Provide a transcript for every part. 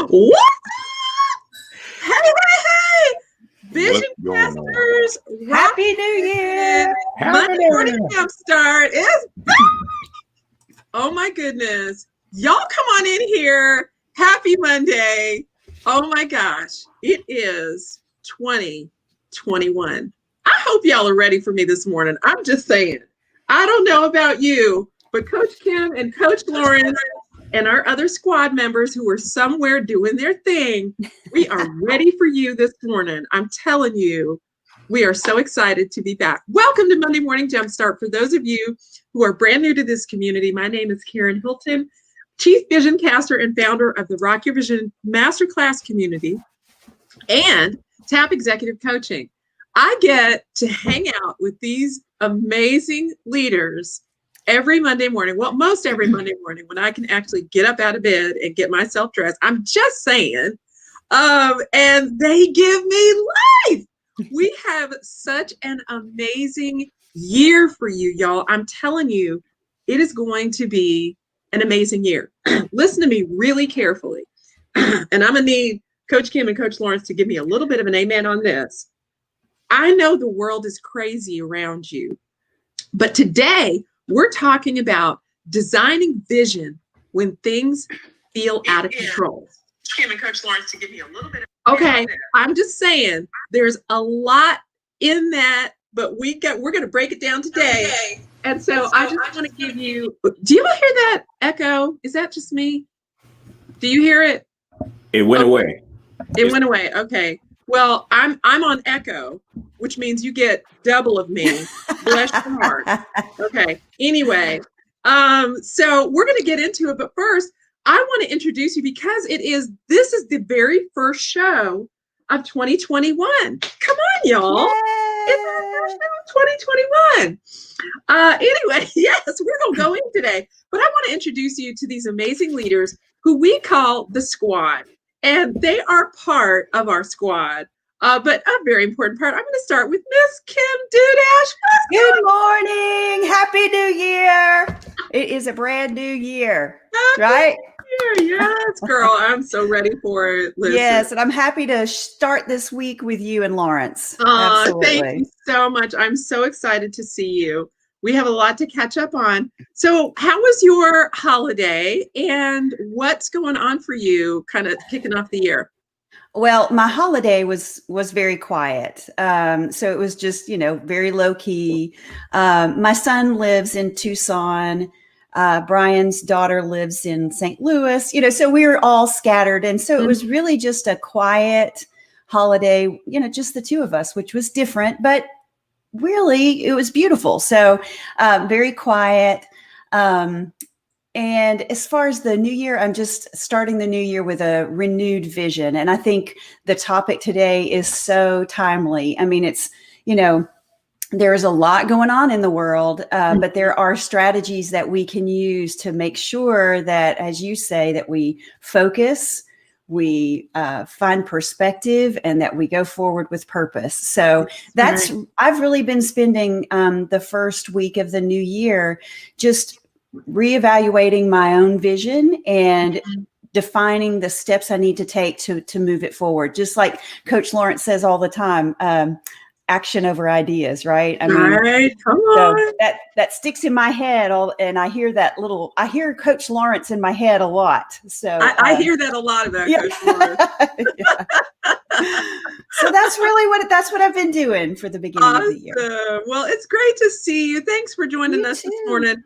What? Hey! Vision Casters, Happy New Year! Monday Morning Jumpstart is back! Oh my goodness. Y'all come on in here. Happy Monday. Oh my gosh. It is 2021. I hope y'all are ready for me this morning. I'm just saying. I don't know about you, but Coach Kim and Coach Lawrence and our other squad members who are somewhere doing their thing, we are ready for you this morning. I'm telling you, we are so excited to be back. Welcome to Monday Morning Jumpstart. For those of you who are brand new to this community, my name is Karen Hilton, Chief Vision Caster and founder of the Rock Your Vision Masterclass community and TAP Executive Coaching. I get to hang out with these amazing leaders every Monday morning. Well, most every Monday morning when I can actually get up out of bed and get myself dressed. I'm just saying. And they give me life. We have such an amazing year for you, y'all. I'm telling you, it is going to be an amazing year. Listen to me really carefully. And I'm going to need Coach Kim and Coach Lawrence to give me a little bit of an amen on this. I know the world is crazy around you, but today we're talking about designing vision when things feel out of control. Kim and Coach Lawrence to give me a little bit of okay, I'm just saying there's a lot in that, but we're going to break it down today. And so I just want to give you, do you hear that echo? Is that just me? Do you hear it? It went away. It went away. Okay. Well, I'm on echo, which means you get double of me. Bless your heart. Okay. Anyway, so we're going to get into it, but first, I want to introduce you because this is the very first show of 2021. Come on, y'all. Yay! It's our first show of 2021. Anyway, yes, we're going to go in today, but I want to introduce you to these amazing leaders who we call the squad, and they are part of our squad. But a very important part. I'm going to start with Miss Kim Dudash. Good morning. Happy New Year. It is a brand new year, right? Yes, girl. I'm so ready for it. Listen. Yes, and I'm happy to start this week with you and Lawrence. Absolutely. Thank you so much. I'm so excited to see you. We have a lot to catch up on. So how was your holiday and what's going on for you kind of kicking off the year? Well, my holiday was very quiet. So it was just, very low key. My son lives in Tucson. Brian's daughter lives in St. Louis, so we were all scattered. And so it was really just a quiet holiday, just the two of us, which was different, but really it was beautiful. So very quiet. And as far as the new year, I'm just starting the new year with a renewed vision. And I think the topic today is so timely. I mean, it's, there's a lot going on in the world, but there are strategies that we can use to make sure that, as you say, that we focus, we find perspective, and that we go forward with purpose. So I've really been spending the first week of the new year just reevaluating my own vision and defining the steps I need to take to move it forward. Just like Coach Lawrence says all the time, action over ideas, right? I mean, right, come on. So that sticks in my head and I hear Coach Lawrence in my head a lot. So I hear that a lot about Coach Lawrence. So that's really that's what I've been doing for the beginning of the year. Well, it's great to see you. Thanks for joining us this morning.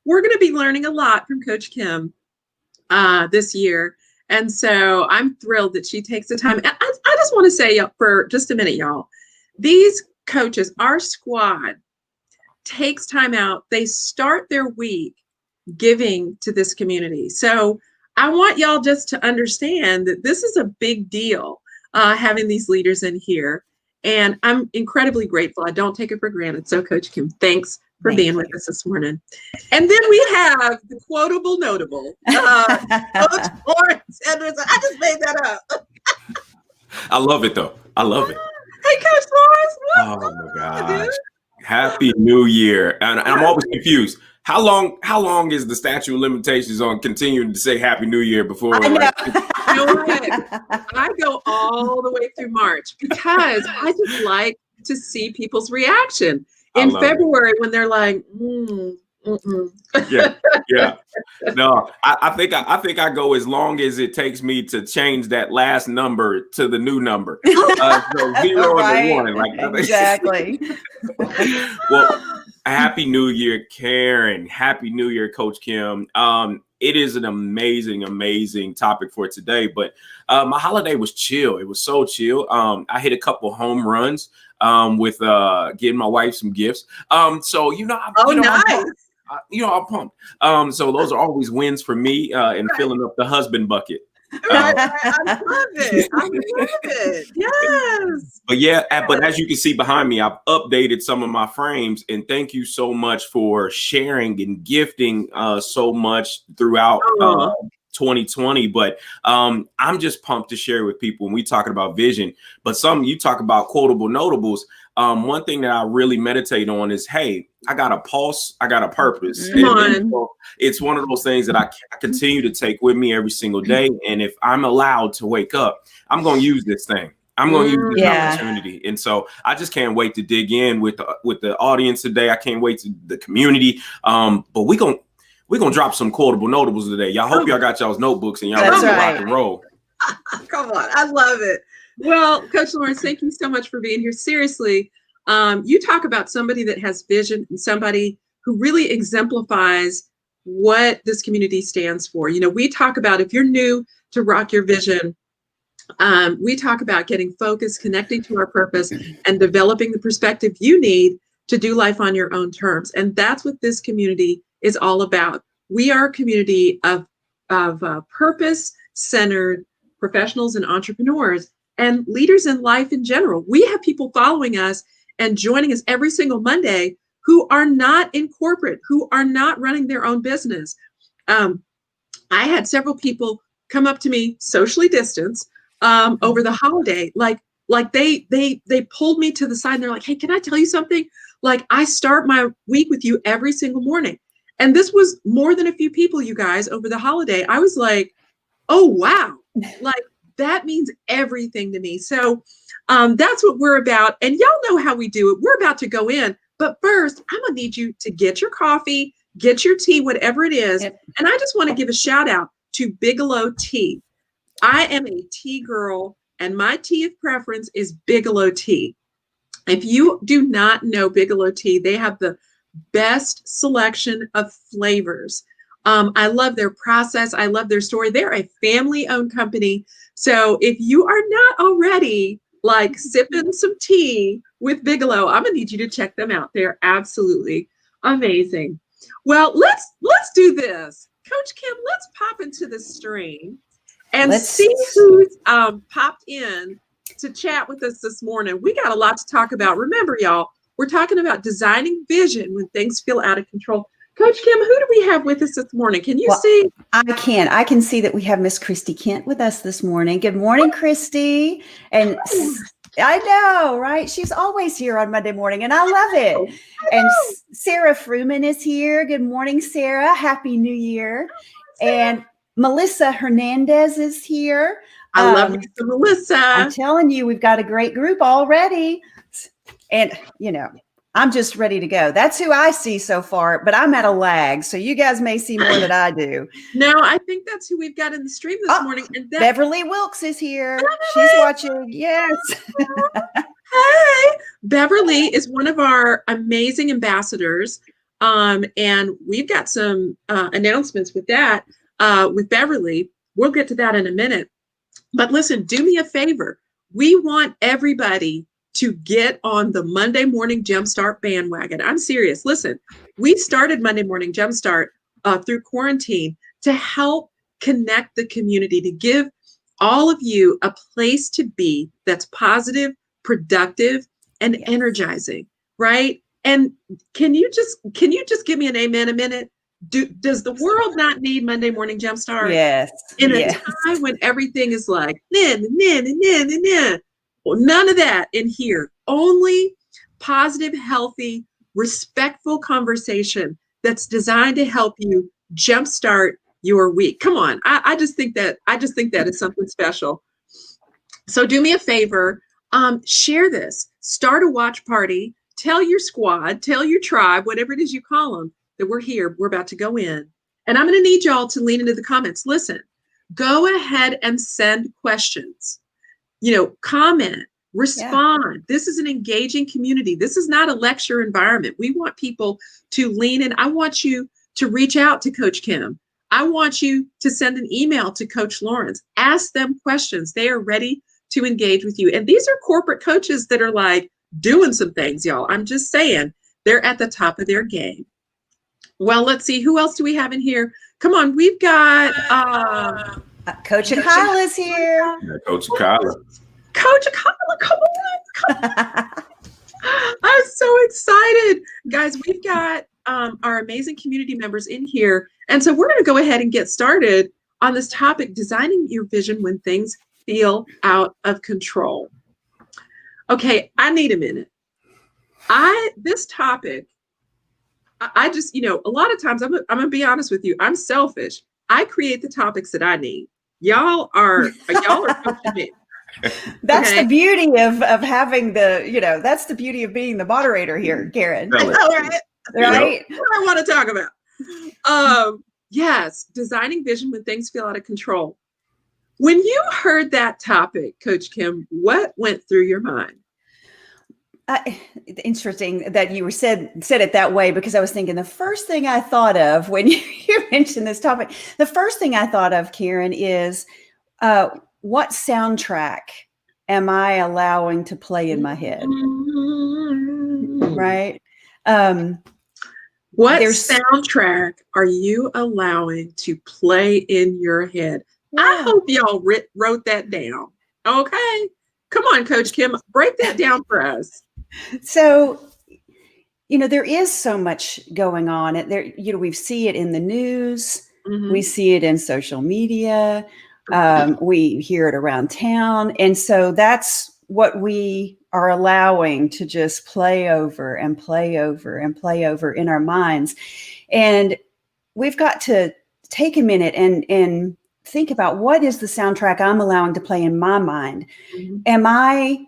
We're going to be learning a lot from Coach Kim this year. And so I'm thrilled that she takes the time. I just want to say for just a minute, y'all, these coaches, our squad, takes time out. They start their week giving to this community. So I want y'all just to understand that this is a big deal, having these leaders in here. And I'm incredibly grateful. I don't take it for granted. So Coach Kim, thanks for being with us this morning. And then we have the quotable notable, Coach Lawrence Henderson. I just made that up. I love it though. I love it. Hey, Coach Lawrence. Oh my gosh. Happy New Year. And I'm always confused. How long is the statute of limitations on continuing to say Happy New Year before? I know. You know what? I go all the way through March because I just like to see people's reaction in February when they're like, yeah. No, I think I go as long as it takes me to change that last number to the new number. So 0 and 1. Like exactly. Well, Happy New Year, Karen. Happy New Year, Coach Kim. It is an amazing topic for today, but my holiday was chill. It was so chill. I hit a couple home runs with getting my wife some gifts. So nice. I'm pumped. So those are always wins for me in filling up the husband bucket. Right. I love it. Yes. But as you can see behind me, I've updated some of my frames, and thank you so much for sharing and gifting so much throughout 2020. But I'm just pumped to share with people when we talking about vision. But you talk about quotable notables. One thing that I really meditate on is, hey, I got a pulse, I got a purpose. And so it's one of those things that I continue to take with me every single day. And if I'm allowed to wake up, I'm going to use this thing. I'm going to use this opportunity. And so I just can't wait to dig in with the audience today. I can't wait to the community. But we're going to drop some quotable notables today. Y'all hope y'all got y'all's notebooks and y'all ready to rock and roll. Come on. I love it. Well, Coach Lawrence, thank you so much for being here. Seriously, you talk about somebody that has vision and somebody who really exemplifies what this community stands for. You know, we talk about, if you're new to Rock Your Vision, we talk about getting focused, connecting to our purpose, and developing the perspective you need to do life on your own terms. And that's what this community is all about. We are a community of purpose-centered professionals and entrepreneurs and leaders in life in general. We have people following us and joining us every single Monday who are not in corporate, who are not running their own business. I had several people come up to me, socially distanced, over the holiday. Like they pulled me to the side and they're like, hey, can I tell you something? Like, I start my week with you every single morning. And this was more than a few people, you guys, over the holiday. I was like, oh, wow. Like, that means everything to me. So that's what we're about. And y'all know how we do it. We're about to go in. But first, I'm going to need you to get your coffee, get your tea, whatever it is. Yep. And I just want to give a shout out to Bigelow Tea. I am a tea girl, and my tea of preference is Bigelow Tea. If you do not know Bigelow Tea, they have the best selection of flavors. I love their process. I love their story. They're a family-owned company. So if you are not already like sipping some tea with Bigelow, I'm gonna need you to check them out. They're absolutely amazing. Well, let's do this. Coach Kim, let's pop into the stream and see who's popped in to chat with us this morning. We got a lot to talk about. Remember, y'all, we're talking about designing vision when things feel out of control. Coach Kim, who do we have with us this morning? Can you see? I can see that we have Miss Christy Kent with us this morning. Good morning, Christy. And I know, right? She's always here on Monday morning, and I love it. And Sarah Fruman is here. Good morning, Sarah. Happy New Year. And Melissa Hernandez is here. I love you, Melissa. I'm telling you, we've got a great group already. And, you know, I'm just ready to go. That's who I see so far, but I'm at a lag. So you guys may see more than I do. No, I think that's who we've got in the stream this morning. And Beverly Wilkes is here. She's watching. Yes. Hey, Beverly is one of our amazing ambassadors. And we've got some announcements with that, with Beverly. We'll get to that in a minute. But listen, do me a favor. We want everybody to get on the Monday Morning Jumpstart bandwagon. I'm serious. Listen, we started Monday Morning Jumpstart through quarantine to help connect the community, to give all of you a place to be that's positive, productive, and energizing, right? And can you just give me an amen a minute? Does the world not need Monday Morning Jumpstart? Yes. In a time when everything is like, well, none of that in here. Only positive, healthy, respectful conversation that's designed to help you jumpstart your week. Come on. I just think that is something special. So do me a favor, share this, start a watch party, tell your squad, tell your tribe, whatever it is you call them, that we're here, we're about to go in. And I'm going to need y'all to lean into the comments. Listen, go ahead and send questions, comment, respond. Yeah. This is an engaging community. This is not a lecture environment. We want people to lean in. I want you to reach out to Coach Kim. I want you to send an email to Coach Lawrence. Ask them questions. They are ready to engage with you. And these are corporate coaches that are like doing some things, y'all. I'm just saying, they're at the top of their game. Well, let's see. Who else do we have in here? Come on. We've got Coach Akala is here. Yeah, Coach Akala. Coach Akala, come on. I'm so excited. Guys, we've got our amazing community members in here. And so we're going to go ahead and get started on this topic, designing your vision when things feel out of control. Okay, I need a minute. This topic, I just, a lot of times, I'm going to be honest with you, I'm selfish. I create the topics that I need. Y'all are coaching me. That's okay. The beauty of having that's the beauty of being the moderator here, Karen. I know, right? What I want to talk about. Yes, designing vision when things feel out of control. When you heard that topic, Coach Kim, what went through your mind? Interesting that you said it that way, because I was thinking the first thing I thought of when you mentioned this topic, the first thing I thought of, Karen, is what soundtrack am I allowing to play in my head? Right? What soundtrack are you allowing to play in your head? Yeah. I hope y'all wrote that down. Okay. Come on, Coach Kim, break that down for us. So, there is so much going on. We see it in the news. Mm-hmm. We see it in social media. We hear it around town. And so that's what we are allowing to just play over and play over and play over in our minds. And we've got to take a minute and think about, what is the soundtrack I'm allowing to play in my mind? Mm-hmm. Am I,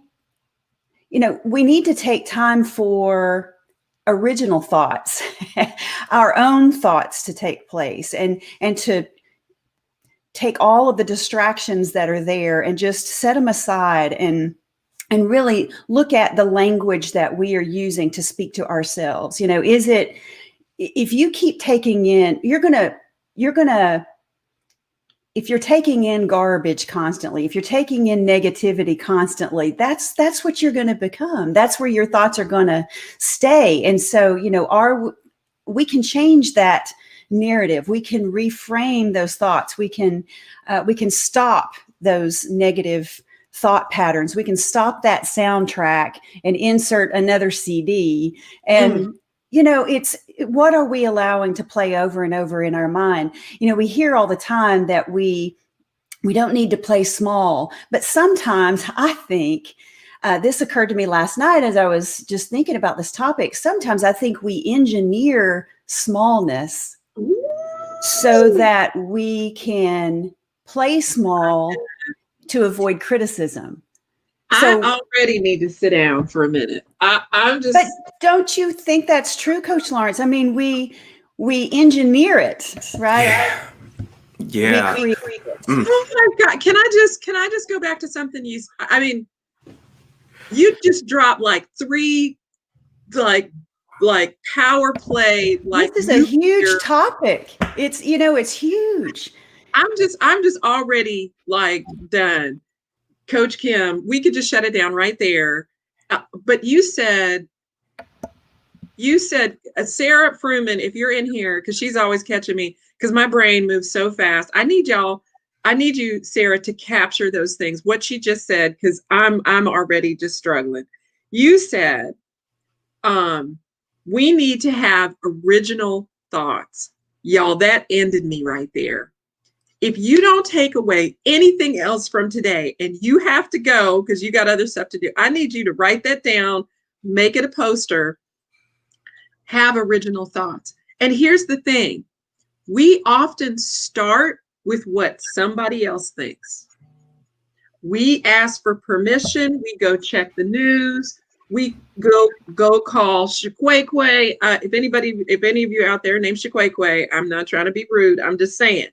we need to take time for original thoughts, our own thoughts to take place, and to take all of the distractions that are there and just set them aside and really look at the language that we are using to speak to ourselves. Is it, if you keep taking in, if you're taking in garbage constantly, if you're taking in negativity constantly, that's what you're going to become. That's where your thoughts are going to stay. And so, we can change that narrative. We can reframe those thoughts. We can stop those negative thought patterns. We can stop that soundtrack and insert another CD. And it's, what are we allowing to play over and over in our mind? We hear all the time that we don't need to play small, but sometimes I think, this occurred to me last night as I was just thinking about this topic. Sometimes I think we engineer smallness so that we can play small to avoid criticism. So, I already need to sit down for a minute. I'm just. But don't you think that's true, Coach Lawrence? I mean, we engineer it, right? Yeah. We create it. Oh my God! Can I just go back to something you? I mean, you just dropped like 3, like power play. Like, this is a huge topic. It's it's huge. I'm just already like done. Coach Kim, we could just shut it down right there. But you said, Sarah Fruman, if you're in here, because she's always catching me, because my brain moves so fast. I need you, Sarah, to capture those things, what she just said, because I'm already just struggling. You said, we need to have original thoughts. Y'all, that ended me right there. If you don't take away anything else from today, and you have to go because you got other stuff to do, I need you to write that down, make it a poster, have original thoughts. And here's the thing. We often start with what somebody else thinks. We ask for permission. We go check the news. We go call Shakwekwe. If any of you out there named Shakwekwe, I'm not trying to be rude. I'm just saying,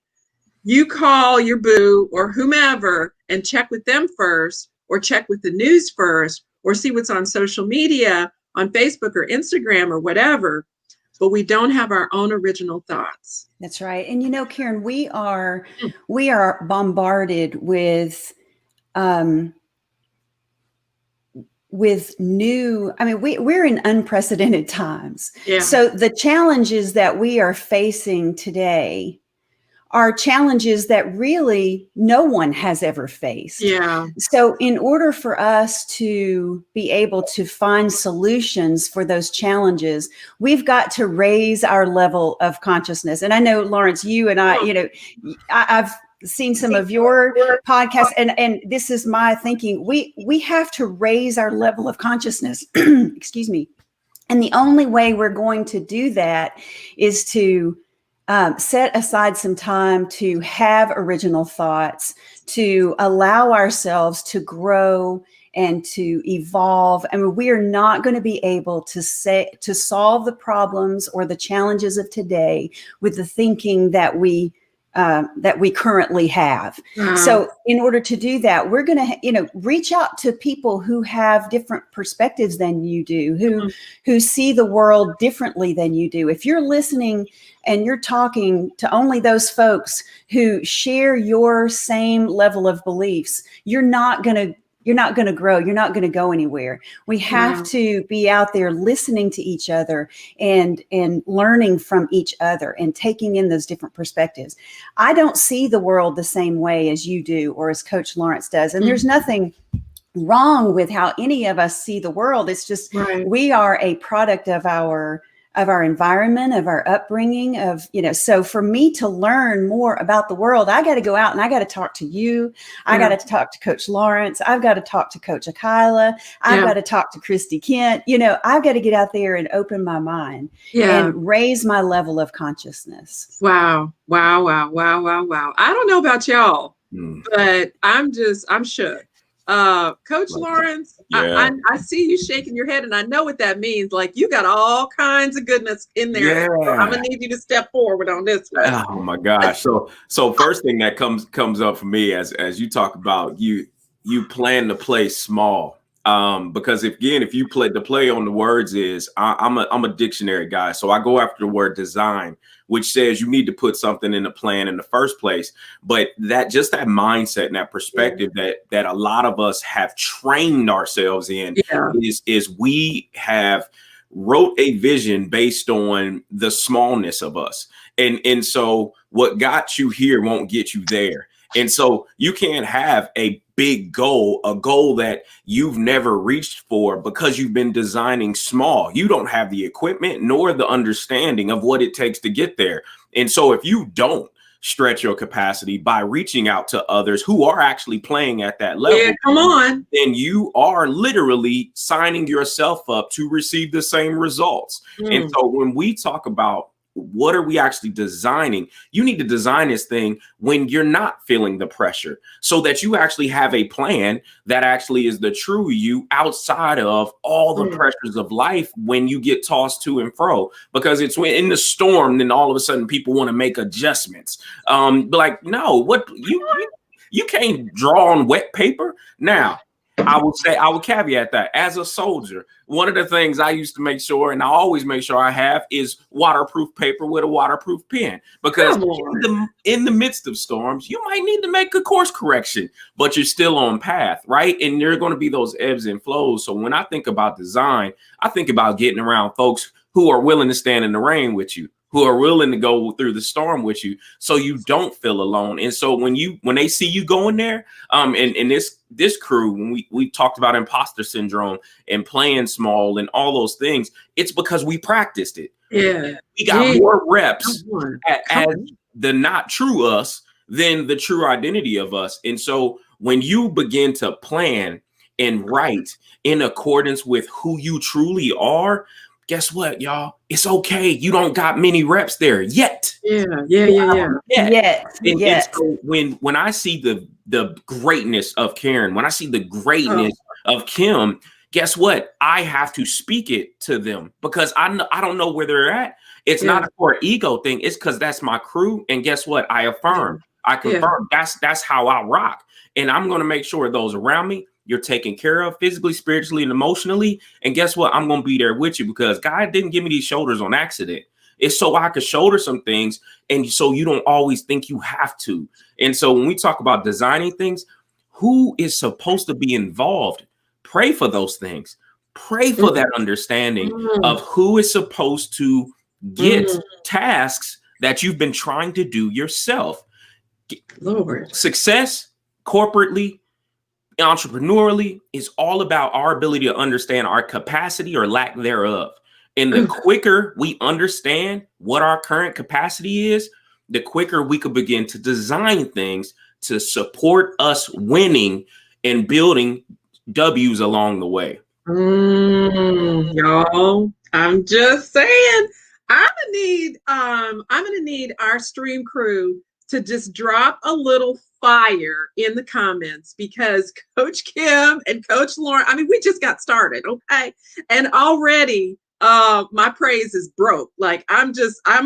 you call your boo or whomever and check with them first, or check with the news first, or see what's on social media, on Facebook or Instagram or whatever. But we don't have our own original thoughts. That's right. And Karen, we are bombarded with new, we're in unprecedented times. Yeah. So the challenges that we are facing today are challenges that really no one has ever faced. Yeah. So in order for us to be able to find solutions for those challenges, we've got to raise our level of consciousness. And I know, Lawrence, you and I've seen some of your podcasts, and this is my thinking. We have to raise our level of consciousness. Excuse me. And the only way we're going to do that is to set aside some time to have original thoughts, to allow ourselves to grow and to evolve. We are not going to be able to solve the problems or the challenges of today with the thinking that we currently have. So in order to do that, we're going to, reach out to people who have different perspectives than you do, who see the world differently than you do. If you're listening and you're talking to only those folks who share your same level of beliefs, you're not going to grow. You're not going to go anywhere. We have to be out there listening to each other and learning from each other and taking in those different perspectives. I don't see the world the same way as you do or as Coach Lawrence does. And there's nothing wrong with how any of us see the world. It's just we are a product of our environment, of our upbringing, so for me to learn more about the world, I got to go out and I got to talk to you. I got to talk to Coach Lawrence. I've got to talk to Coach Akila. I've got to talk to Christy Kent. I've got to get out there and open my mind and raise my level of consciousness. Wow. I don't know about y'all, but I'm shook. Coach Lawrence, I see you shaking your head, and I know what that means. Like, you got all kinds of goodness in there. So I'm gonna need you to step forward on this one. Oh my gosh! So first thing that comes up for me as you talk about you plan to play small, because if you play on the words is I'm a dictionary guy, so I go after the word design, which says you need to put something in the plan in the first place. But that mindset and that perspective that a lot of us have trained ourselves in is we have wrote a vision based on the smallness of us. And so what got you here won't get you there. And so you can't have a big goal, a goal that you've never reached for because you've been designing small. You don't have the equipment nor the understanding of what it takes to get there. And so if you don't stretch your capacity by reaching out to others who are actually playing at that level, then you are literally signing yourself up to receive the same results. And so when we talk about what are we actually designing, you need to design this thing when you're not feeling the pressure, so that you actually have a plan that actually is the true you outside of all the pressures of life when you get tossed to and fro. Because it's when in the storm, then all of a sudden people want to make adjustments. Like, no, what you can't draw on wet paper. Now, I would caveat that as a soldier, one of the things I used to make sure, and I always make sure I have, is waterproof paper with a waterproof pen, because in the midst of storms, you might need to make a course correction, but you're still on path, right? And there are going to be those ebbs and flows. So when I think about design, I think about getting around folks who are willing to stand in the rain with you, who are willing to go through the storm with you, so you don't feel alone. And so when they see you going there, and this crew, when we talked about imposter syndrome and playing small and all those things, it's because we practiced it. Yeah, we got more reps as the not true us than the true identity of us. And so when you begin to plan and write in accordance with who you truly are, guess what, y'all? It's okay. You don't got many reps there yet. Yet. And so when I see the greatness of Karen, when I see the greatness of Kim, guess what? I have to speak it to them because I don't know where they're at. It's not for an ego thing. It's because that's my crew. And guess what? I affirm. I confirm. That's how I rock. And I'm going to make sure those around me, you're taken care of physically, spiritually, and emotionally. And guess what? I'm going to be there with you because God didn't give me these shoulders on accident. It's so I could shoulder some things. And so you don't always think you have to. And so when we talk about designing things, who is supposed to be involved? Pray for those things. Pray for that understanding of who is supposed to get tasks that you've been trying to do yourself. Lord. Success corporately, entrepreneurially is all about our ability to understand our capacity or lack thereof. And the quicker we understand what our current capacity is, the quicker we could begin to design things to support us winning and building W's along the way. Y'all, I'm just saying, I'm gonna need our stream crew to just drop a little fire in the comments because Coach Kim and Coach Lauren, I mean, we just got started, okay? And already my praise is broke. Like I'm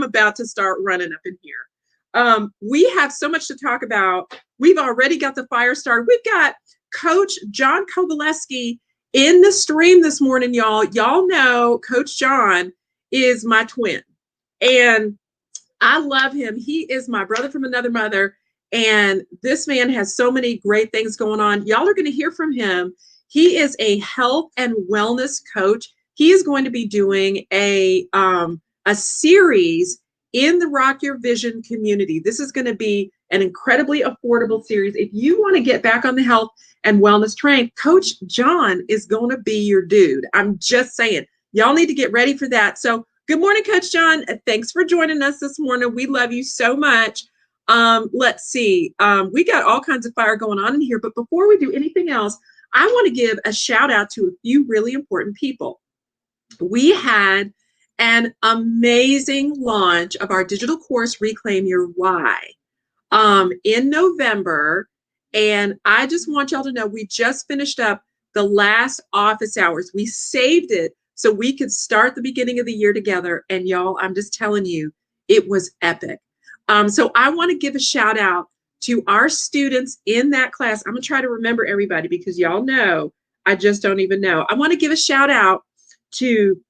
about to start running up in here. We have so much to talk about. We've already got the fire started. We've got Coach John Kowaleski in the stream this morning, y'all. Y'all know Coach John is my twin, and I love him. He is my brother from another mother, and this man has so many great things going on. Y'all are going to hear from him. He is a health and wellness coach. He is going to be doing a series in the Rock Your Vision community. This is going to be an incredibly affordable series. If you want to get back on the health and wellness train, Coach John is going to be your dude. I'm just saying, y'all need to get ready for that. So good morning, Coach John. Thanks for joining us this morning. We love you so much. Let's see. We got all kinds of fire going on in here, but before we do anything else, I want to give a shout out to a few really important people. We had an amazing launch of our digital course, Reclaim Your Why, in November. And I just want y'all to know, we just finished up the last office hours. We saved it so we could start the beginning of the year together. And y'all, I'm just telling you, it was epic. So I want to give a shout out to our students in that class. I'm going to try to remember everybody because y'all know, I just don't even know. I want to give a shout out to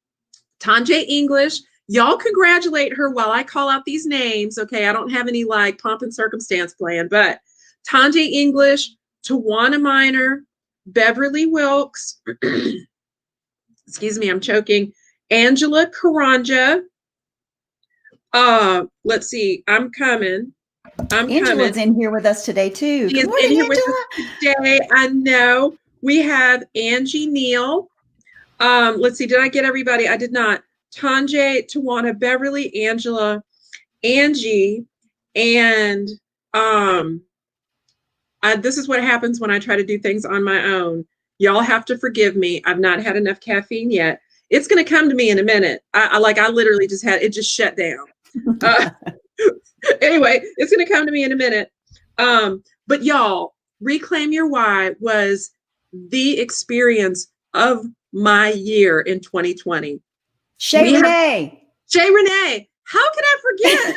Tanjay English. Y'all congratulate her while I call out these names. Okay, I don't have any like pomp and circumstance plan, but Tanjay English, Tawana Minor, Beverly Wilkes, excuse me, I'm choking, Angela Karanja. Let's see, I'm coming. Angela's in here with us today too. She is in here with us today. I know. We have Angie Neal. Let's see, did I get everybody? I did not. Tanjay, Tawana, Beverly, Angela, Angie, and this is what happens when I try to do things on my own. Y'all have to forgive me. I've not had enough caffeine yet. It's going to come to me in a minute. I literally just had it just shut down. Anyway, it's going to come to me in a minute. But y'all, Reclaim Your Why was the experience of my year in 2020. Shay Renee, how can I forget?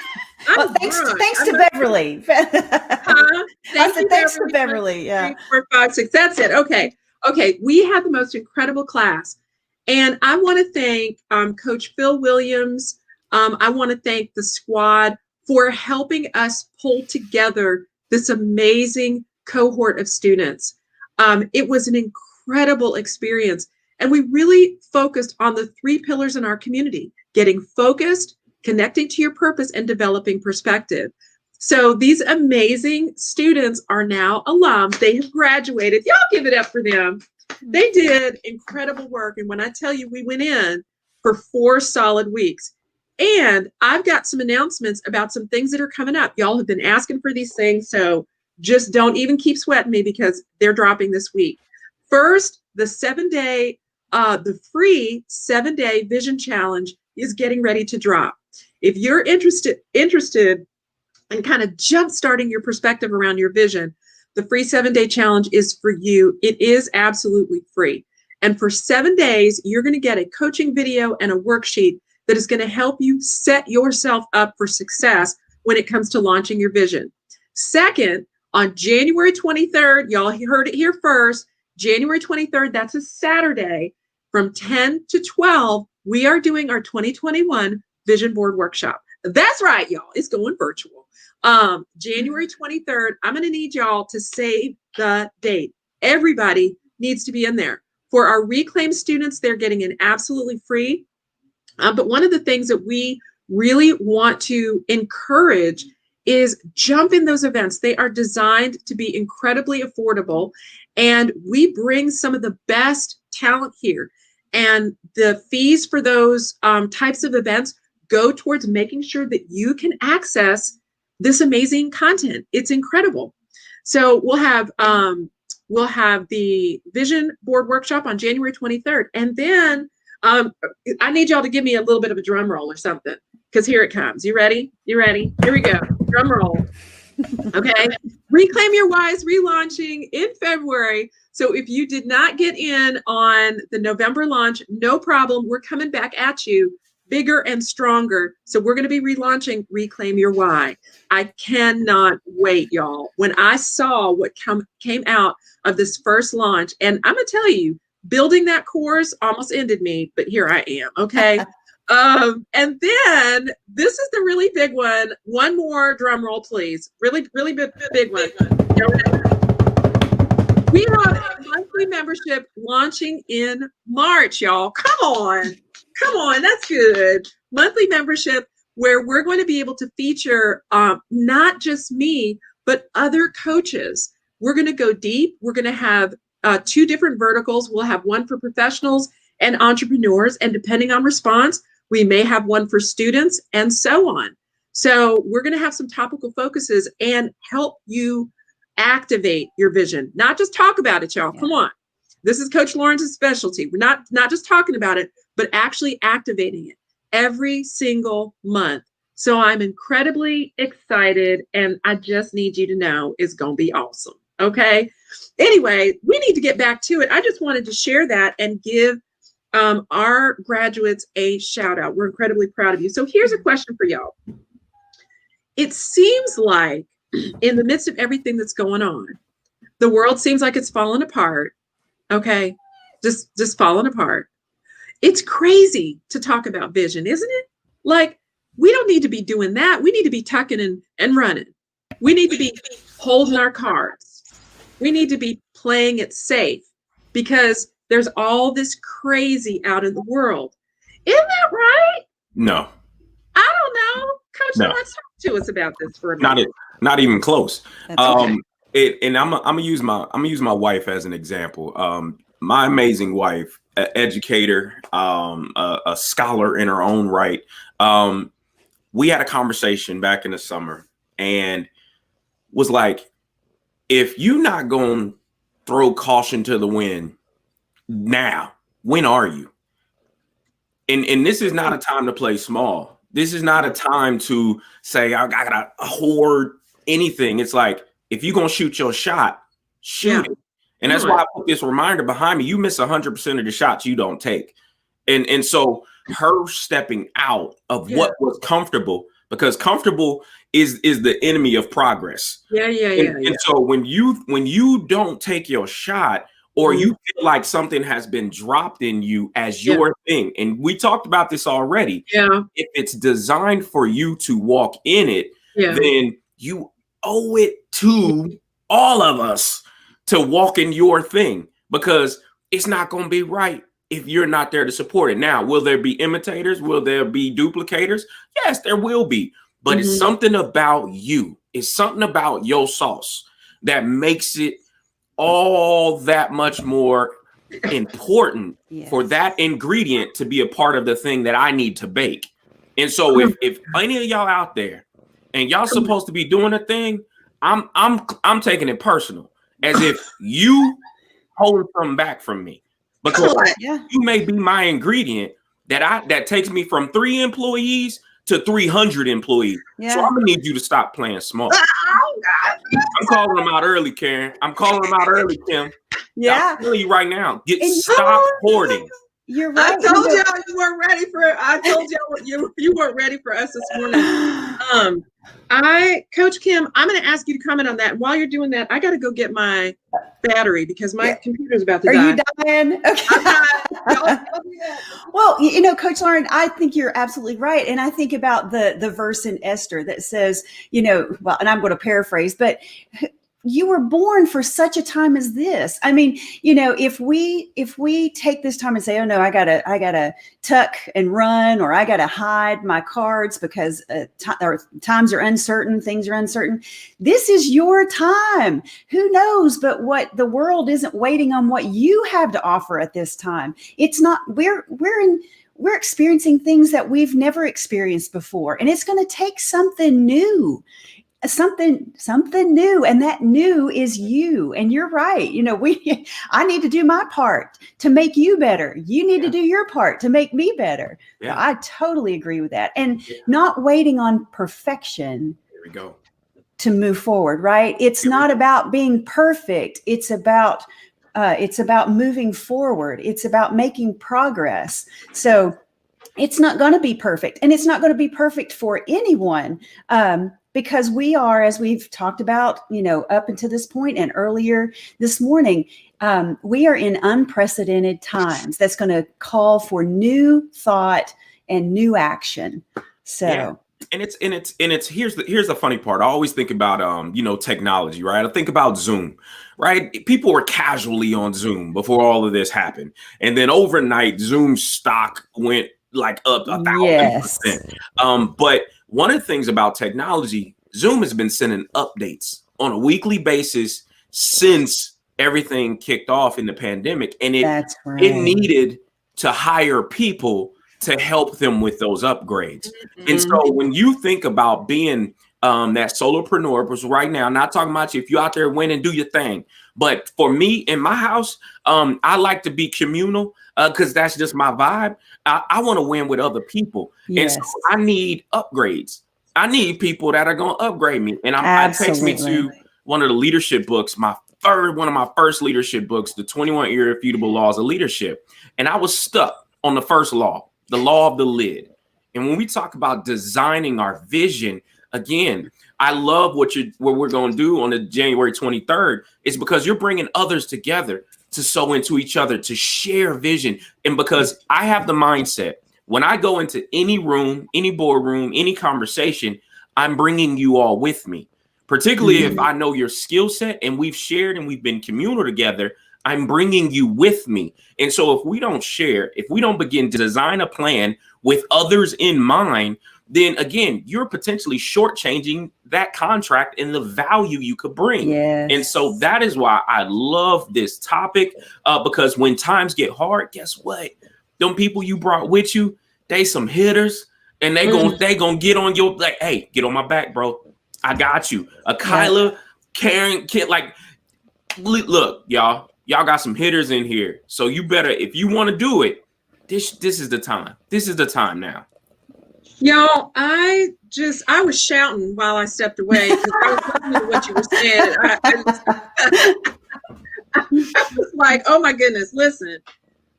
Well, thanks to Beverly. Thanks to Beverly. Yeah. 3, 4, 5, 6. That's it. Okay. We had the most incredible class. And I want to thank Coach Phil Williams. I want to thank the squad for helping us pull together this amazing cohort of students. It was an incredible experience. And we really focused on the 3 pillars in our community: getting focused, connecting to your purpose, and developing perspective. So these amazing students are now alums. They have graduated. Y'all give it up for them. They did incredible work. And when I tell you, we went in for 4 solid weeks. And I've got some announcements about some things that are coming up. Y'all have been asking for these things, so just don't even keep sweating me because they're dropping this week. First, the 7-day the free 7-day vision challenge is getting ready to drop. If you're interested in kind of jump starting your perspective around your vision, the free 7-day challenge is for you. It is absolutely free. And for 7 days, you're going to get a coaching video and a worksheet that is going to help you set yourself up for success when it comes to launching your vision. Second, on January 23rd, y'all heard it here first, January 23rd, that's a Saturday, from 10 to 12, we are doing our 2021 Vision Board Workshop. That's right, y'all. It's going virtual. January 23rd, I'm going to need y'all to save the date. Everybody needs to be in there. For our Reclaim students, they're getting it absolutely free. But one of the things that we really want to encourage is jump in those events. They are designed to be incredibly affordable, and we bring some of the best talent here. And the fees for those types of events go towards making sure that you can access this amazing content. It's incredible. So we'll have the Vision Board Workshop on January 23rd, and then I need y'all to give me a little bit of a drum roll or something, because here it comes. You ready? You ready? Here we go. Drum roll. Okay. Reclaim Your Why is relaunching in February. So if you did not get in on the November launch, no problem. We're coming back at you bigger and stronger. So we're going to be relaunching Reclaim Your Why. I cannot wait, y'all. When I saw what came out of this first launch, and I'm going to tell you, building that course almost ended me, but here I am. Okay. And then this is the really big one. One more drum roll, please. Really, really big one. We have a monthly membership launching in March, y'all. Come on, that's good. Monthly membership where we're going to be able to feature not just me, but other coaches. We're going to go deep. We're going to have 2 different verticals. We'll have one for professionals and entrepreneurs, and depending on response, we may have one for students and so on. So we're going to have some topical focuses and help you activate your vision, not just talk about it, y'all. Come on. This is Coach Lawrence's specialty. We're not just talking about it, but actually activating it every single month. So I'm incredibly excited, and I just need you to know it's going to be awesome. Okay. Anyway, we need to get back to it. I just wanted to share that and give our graduates a shout out. We're incredibly proud of you. So here's a question for y'all. It seems like in the midst of everything that's going on, the world seems like it's falling apart. Okay. Just falling apart. It's crazy to talk about vision, isn't it? Like, we don't need to be doing that. We need to be tucking and running. We need to be holding our cards. We need to be playing it safe, because there's all this crazy out in the world. Isn't that right? No. I don't know. Coach, No. let's talk to us about this for a minute. Not even close. That's okay. And I'm gonna use my wife as an example. My amazing wife, an educator, a scholar in her own right. We had a conversation back in the summer and was like, if you're not going to throw caution to the wind now, when are you? And this is not a time to play small. This is not a time to say, I gotta hoard anything. It's like, if you're gonna shoot your shot, shoot it. And that's why I put this reminder behind me. You miss 100% of the shots you don't take. And so her stepping out of what was comfortable, because comfortable is the enemy of progress. And so when you don't take your shot, or you feel like something has been dropped in you as your thing, and we talked about this already. If it's designed for you to walk in it, then you owe it to all of us to walk in your thing, because it's not going to be right if you're not there to support it. Now, will there be imitators? Will there be duplicators? Yes, there will be. But it's something about you. It's something about your sauce that makes it all that much more important for that ingredient to be a part of the thing that I need to bake. And so if any of y'all out there and y'all supposed to be doing a thing, I'm taking it personal, as if you hold something back from me. because Yeah. you may be my ingredient that takes me from 3 employees to 300 employees. Yeah. So I'm gonna need you to stop playing small. Oh God. I'm calling them out early, Karen. I'm calling them out early, Kim. Yeah. I'm telling you right now, And- stop hoarding. You're I right. told y'all you weren't ready for it. I told y'all you weren't ready for us this morning. Coach Kim, I'm going to ask you to comment on that. While you're doing that, I got to go get my battery because my computer's about to die. Are you dying? Okay. I'm dying. Y'all do that. Well, you know, Coach Lauren, I think you're absolutely right. And I think about the verse in Esther that says, you know, well, and I'm going to paraphrase, but you were born for such a time as this. I mean, you know, if we take this time and say, oh no, I gotta tuck and run, or I gotta hide my cards because times are uncertain, things are uncertain. This is your time. Who knows? But what the world isn't waiting on what you have to offer at this time. It's not. We're experiencing things that we've never experienced before, and it's going to take something new. Something new, and that new is you. And you're right. You know, I need to do my part to make you better. You need to do your part to make me better. Yeah. I totally agree with that. And not waiting on perfection. There we go. To move forward, right? It's not about being perfect. It's about moving forward. It's about making progress. So it's not going to be perfect, and it's not going to be perfect for anyone. Because we are, as we've talked about, you know, up until this point and earlier this morning, we are in unprecedented times. That's going to call for new thought and new action. So, yeah. And it's here's the funny part. I always think about you know, technology, right? I think about Zoom, right? People were casually on Zoom before all of this happened, and then overnight, Zoom stock went like up 1,000%. But one of the things about technology, Zoom has been sending updates on a weekly basis since everything kicked off in the pandemic. And it needed to hire people to help them with those upgrades. Mm-hmm. And so when you think about being that solopreneur, because right now, not talking about you, if you're out there winning, do your thing. But for me in my house, I like to be communal because that's just my vibe. I want to win with other people. Yes. And so I need upgrades. I need people that are going to upgrade me. And it takes me to one of the leadership books, one of my first leadership books, the 21 Irrefutable Laws of Leadership. And I was stuck on the first law, the law of the lid. And when we talk about designing our vision, again, I love what we're going to do on the January 23rd is because you're bringing others together to sow into each other, to share vision. And because I have the mindset, when I go into any room, any boardroom, any conversation, I'm bringing you all with me, particularly if I know your skill set and we've shared and we've been communal together. I'm bringing you with me. And so if we don't share, if we don't begin to design a plan with others in mind, then again, you're potentially shortchanging that contract and the value you could bring. Yes. And so that is why I love this topic, because when times get hard, guess what? Them people you brought with you, they some hitters, and they gonna get on your, like, hey, get on my back, bro. I got you. Kyla, Karen, like, look, y'all got some hitters in here. So you better, if you want to do it, this is the time. This is the time now. Y'all, I was shouting while I stepped away because I was listening to what you were saying. I was like, oh my goodness, listen.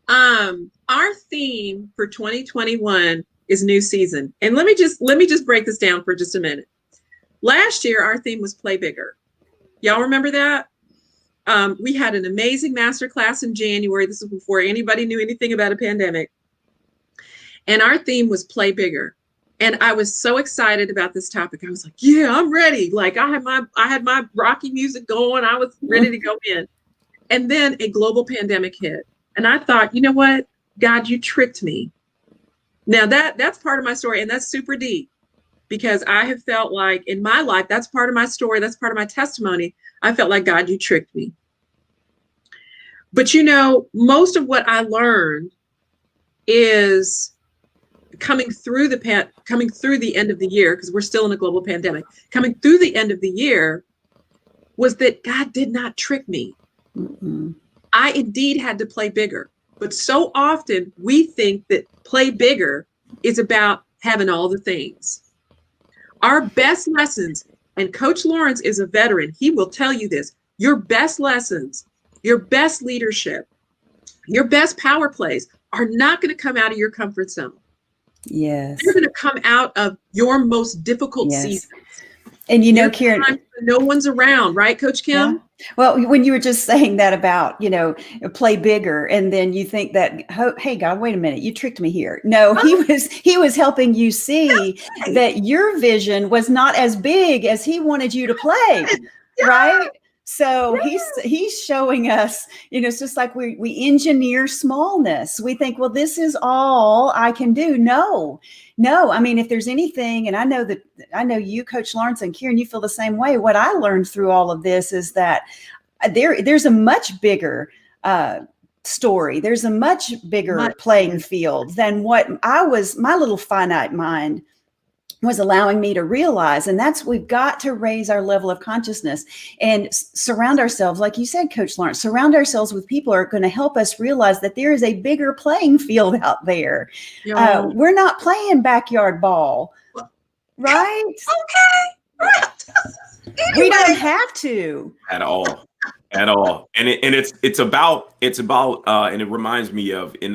Our theme for 2021 is new season. And let me just break this down for just a minute. Last year, our theme was play bigger. Y'all remember that? We had an amazing masterclass in January. This was before anybody knew anything about a pandemic. And our theme was play bigger. And I was so excited about this topic. I was like, yeah, I'm ready. Like I had my Rocky music going. I was ready to go in. And then a global pandemic hit. And I thought, you know what? God, you tricked me. Now that's part of my story. And that's super deep because I have felt like in my life, that's part of my story. That's part of my testimony. I felt like, God, you tricked me. But you know, most of what I learned is coming through the end of the year, because we're still in a global pandemic, coming through the end of the year was that God did not trick me. Mm-hmm. I indeed had to play bigger. But so often we think that play bigger is about having all the things. Our best lessons, and Coach Lawrence is a veteran, he will tell you this, your best lessons, your best leadership, your best power plays are not going to come out of your comfort zone. Yes. They're going to come out of your most difficult seasons. And you know, Karen, no one's around, right, Coach Kim? Yeah. Well, when you were just saying that about, play bigger, and then you think that, hey, God, wait a minute, you tricked me here. No, he was helping you see that your vision was not as big as he wanted you to play, right? So he's showing us, it's just like we engineer smallness. We think, well, this is all I can do. No. I mean, if there's anything, and I know you, Coach Lawrence, and Kieran, you feel the same way. What I learned through all of this is that there's a much bigger story. There's a much bigger playing field than what my little finite mind was allowing me to realize. And that's, we've got to raise our level of consciousness and surround ourselves, like you said, Coach Lawrence, surround ourselves with people who are going to help us realize that there is a bigger playing field out there. Yeah. We're not playing backyard ball, right? Okay. We don't have to at all. And it's about, and it reminds me of in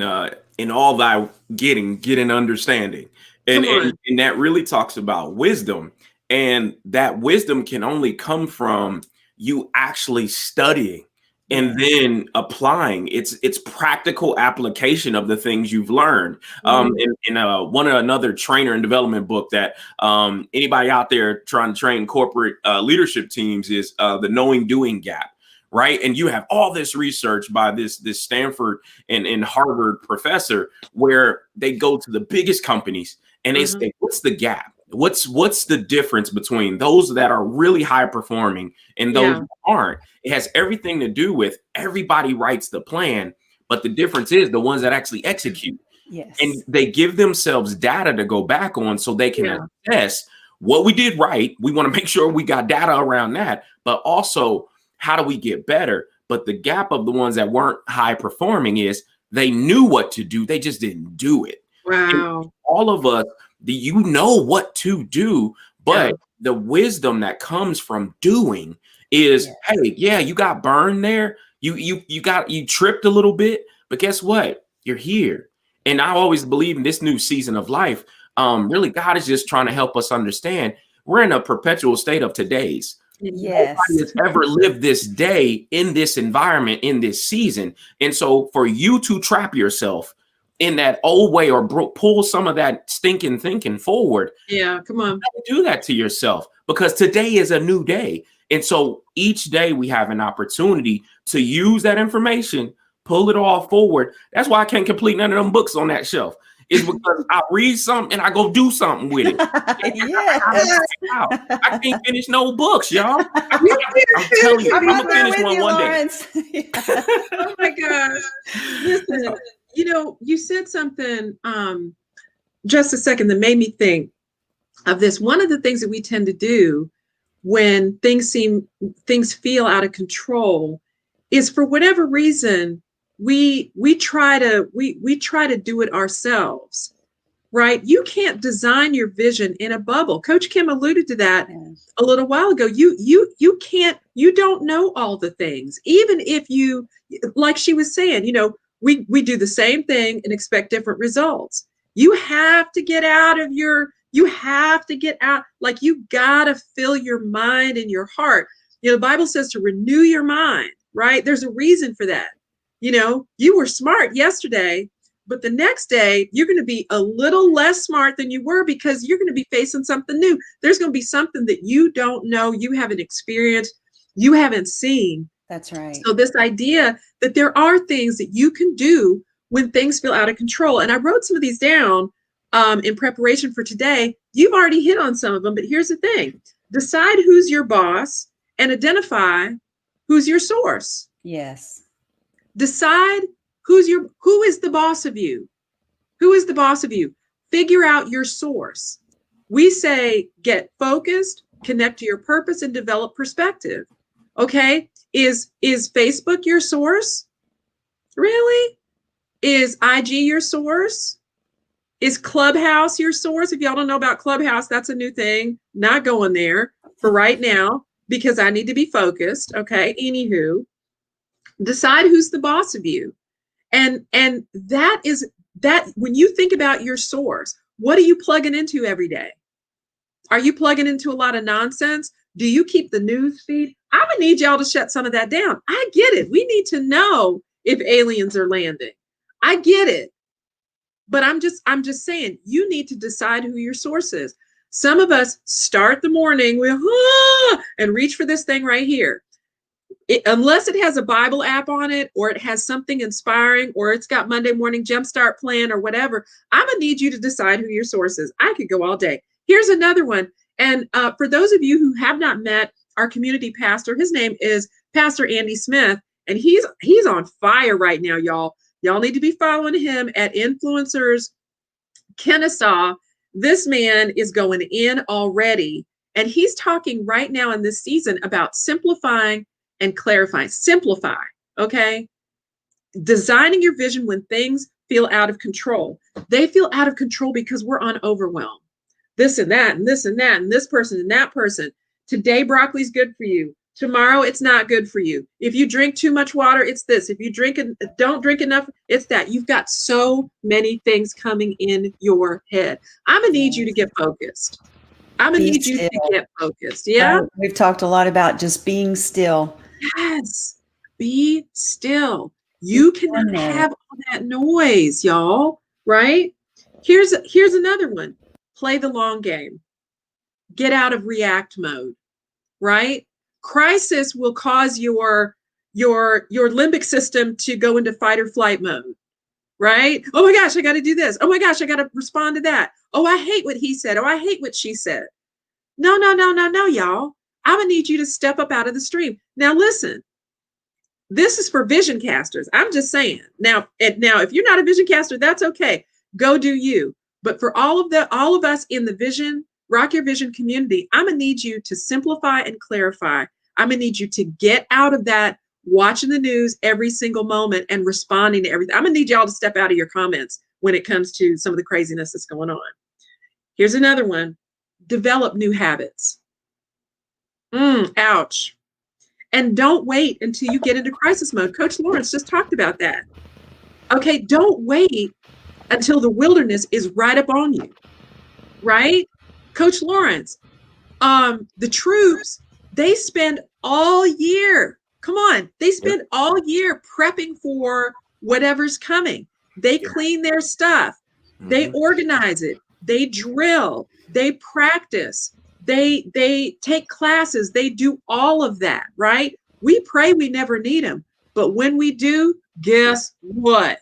all thy getting understanding. And that really talks about wisdom, and that wisdom can only come from you actually studying and then applying. It's practical application of the things you've learned. In another trainer and development book that anybody out there trying to train corporate leadership teams is the knowing doing gap. Right. And you have all this research by this Stanford and Harvard professor where they go to the biggest companies and they say, what's the gap? What's the difference between those that are really high performing and those that aren't? It has everything to do with everybody writes the plan, but the difference is the ones that actually execute. Yes. And they give themselves data to go back on so they can assess what we did right. We want to make sure we got data around that, but also how do we get better? But the gap of the ones that weren't high performing is they knew what to do. They just didn't do it. Wow. And all of us, you know what to do, but the wisdom that comes from doing is, hey, you got burned there. You tripped a little bit, but guess what? You're here. And I always believe in this new season of life. Really, God is just trying to help us understand we're in a perpetual state of today's. Yes. Nobody has ever lived this day in this environment, in this season. And so for you to trap yourself in that old way or pull some of that stinking thinking forward. Yeah, come on. Don't do that to yourself, because today is a new day. And so each day we have an opportunity to use that information, pull it all forward. That's why I can't complete none of them books on that shelf. It's because I read something and I go do something with it. I can't finish no books, y'all. I'm telling you, I'm gonna finish one day. Oh my gosh. Listen, you said something just a second that made me think of this. One of the things that we tend to do when things feel out of control is, for whatever reason, we try to do it ourselves, right? You can't design your vision in a bubble. Coach Kim alluded to that a little while ago. You can't, you don't know all the things. Even if you, like she was saying, we do the same thing and expect different results. You have to get out, like you gotta fill your mind and your heart. The Bible says to renew your mind, right? There's a reason for that. You were smart yesterday, but the next day you're going to be a little less smart than you were, because you're going to be facing something new. There's going to be something that you don't know, you haven't experienced, you haven't seen. That's right. So this idea that there are things that you can do when things feel out of control. And I wrote some of these down in preparation for today. You've already hit on some of them, but here's the thing. Decide who's your boss and identify who's your source. Yes. Decide who is the boss of you? Who is the boss of you? Figure out your source. We say, get focused, connect to your purpose, and develop perspective. Okay. Is Facebook your source? Really? Is IG your source? Is Clubhouse your source? If y'all don't know about Clubhouse, that's a new thing. Not going there for right now because I need to be focused. Okay. Anywho, decide who's the boss of you. And that is that when you think about your source, what are you plugging into every day? Are you plugging into a lot of nonsense? Do you keep the news feed? I'm gonna need y'all to shut some of that down. I get it. We need to know if aliens are landing. I get it. But I'm just saying, you need to decide who your source is. Some of us start the morning with and reach for this thing right here. Unless it has a Bible app on it, or it has something inspiring, or it's got Monday morning Jumpstart plan or whatever, I'm gonna need you to decide who your source is. I could go all day. Here's another one. And for those of you who have not met our community pastor, his name is Pastor Andy Smith, and he's on fire right now, y'all. Y'all need to be following him at Influencers Kennesaw. This man is going in already, and he's talking right now in this season about simplifying and clarifying. Simplify, okay? Designing your vision when things feel out of control. They feel out of control because we're on overwhelm. This and that, and this and that, and this person and that person. Today, broccoli's good for you. Tomorrow, it's not good for you. If you drink too much water, it's this. If you don't drink enough, it's that. You've got so many things coming in your head. I'm going to need you to get focused. I'm going to need you to get focused. Yeah? We've talked a lot about just being still. Yes. Be still. You cannot have all that noise, y'all. Right? Here's another one. Play the long game. Get out of react mode. Right? Crisis will cause your limbic system to go into fight or flight mode, right? Oh my gosh, I got to do this. Oh my gosh, I got to respond to that. Oh, I hate what he said. Oh, I hate what she said. No, y'all. I'm gonna need you to step up out of the stream. Now, listen, this is for vision casters. I'm just saying. Now, if you're not a vision caster, that's okay. Go do you. But for all of us in the vision, Rock Your Vision community, I'm gonna need you to simplify and clarify. I'm gonna need you to get out of that watching the news every single moment and responding to everything. I'm gonna need y'all to step out of your comments when it comes to some of the craziness that's going on. Here's another one. Develop new habits. Ouch. And don't wait until you get into crisis mode. Coach Lawrence just talked about that. Okay, don't wait until the wilderness is right up on you, right? Coach Lawrence, the troops, they spend all year, come on, they spend all year prepping for whatever's coming. They clean their stuff. They organize it. They drill. They practice. They take classes. They do all of that, right? We pray we never need them. But when we do, guess what?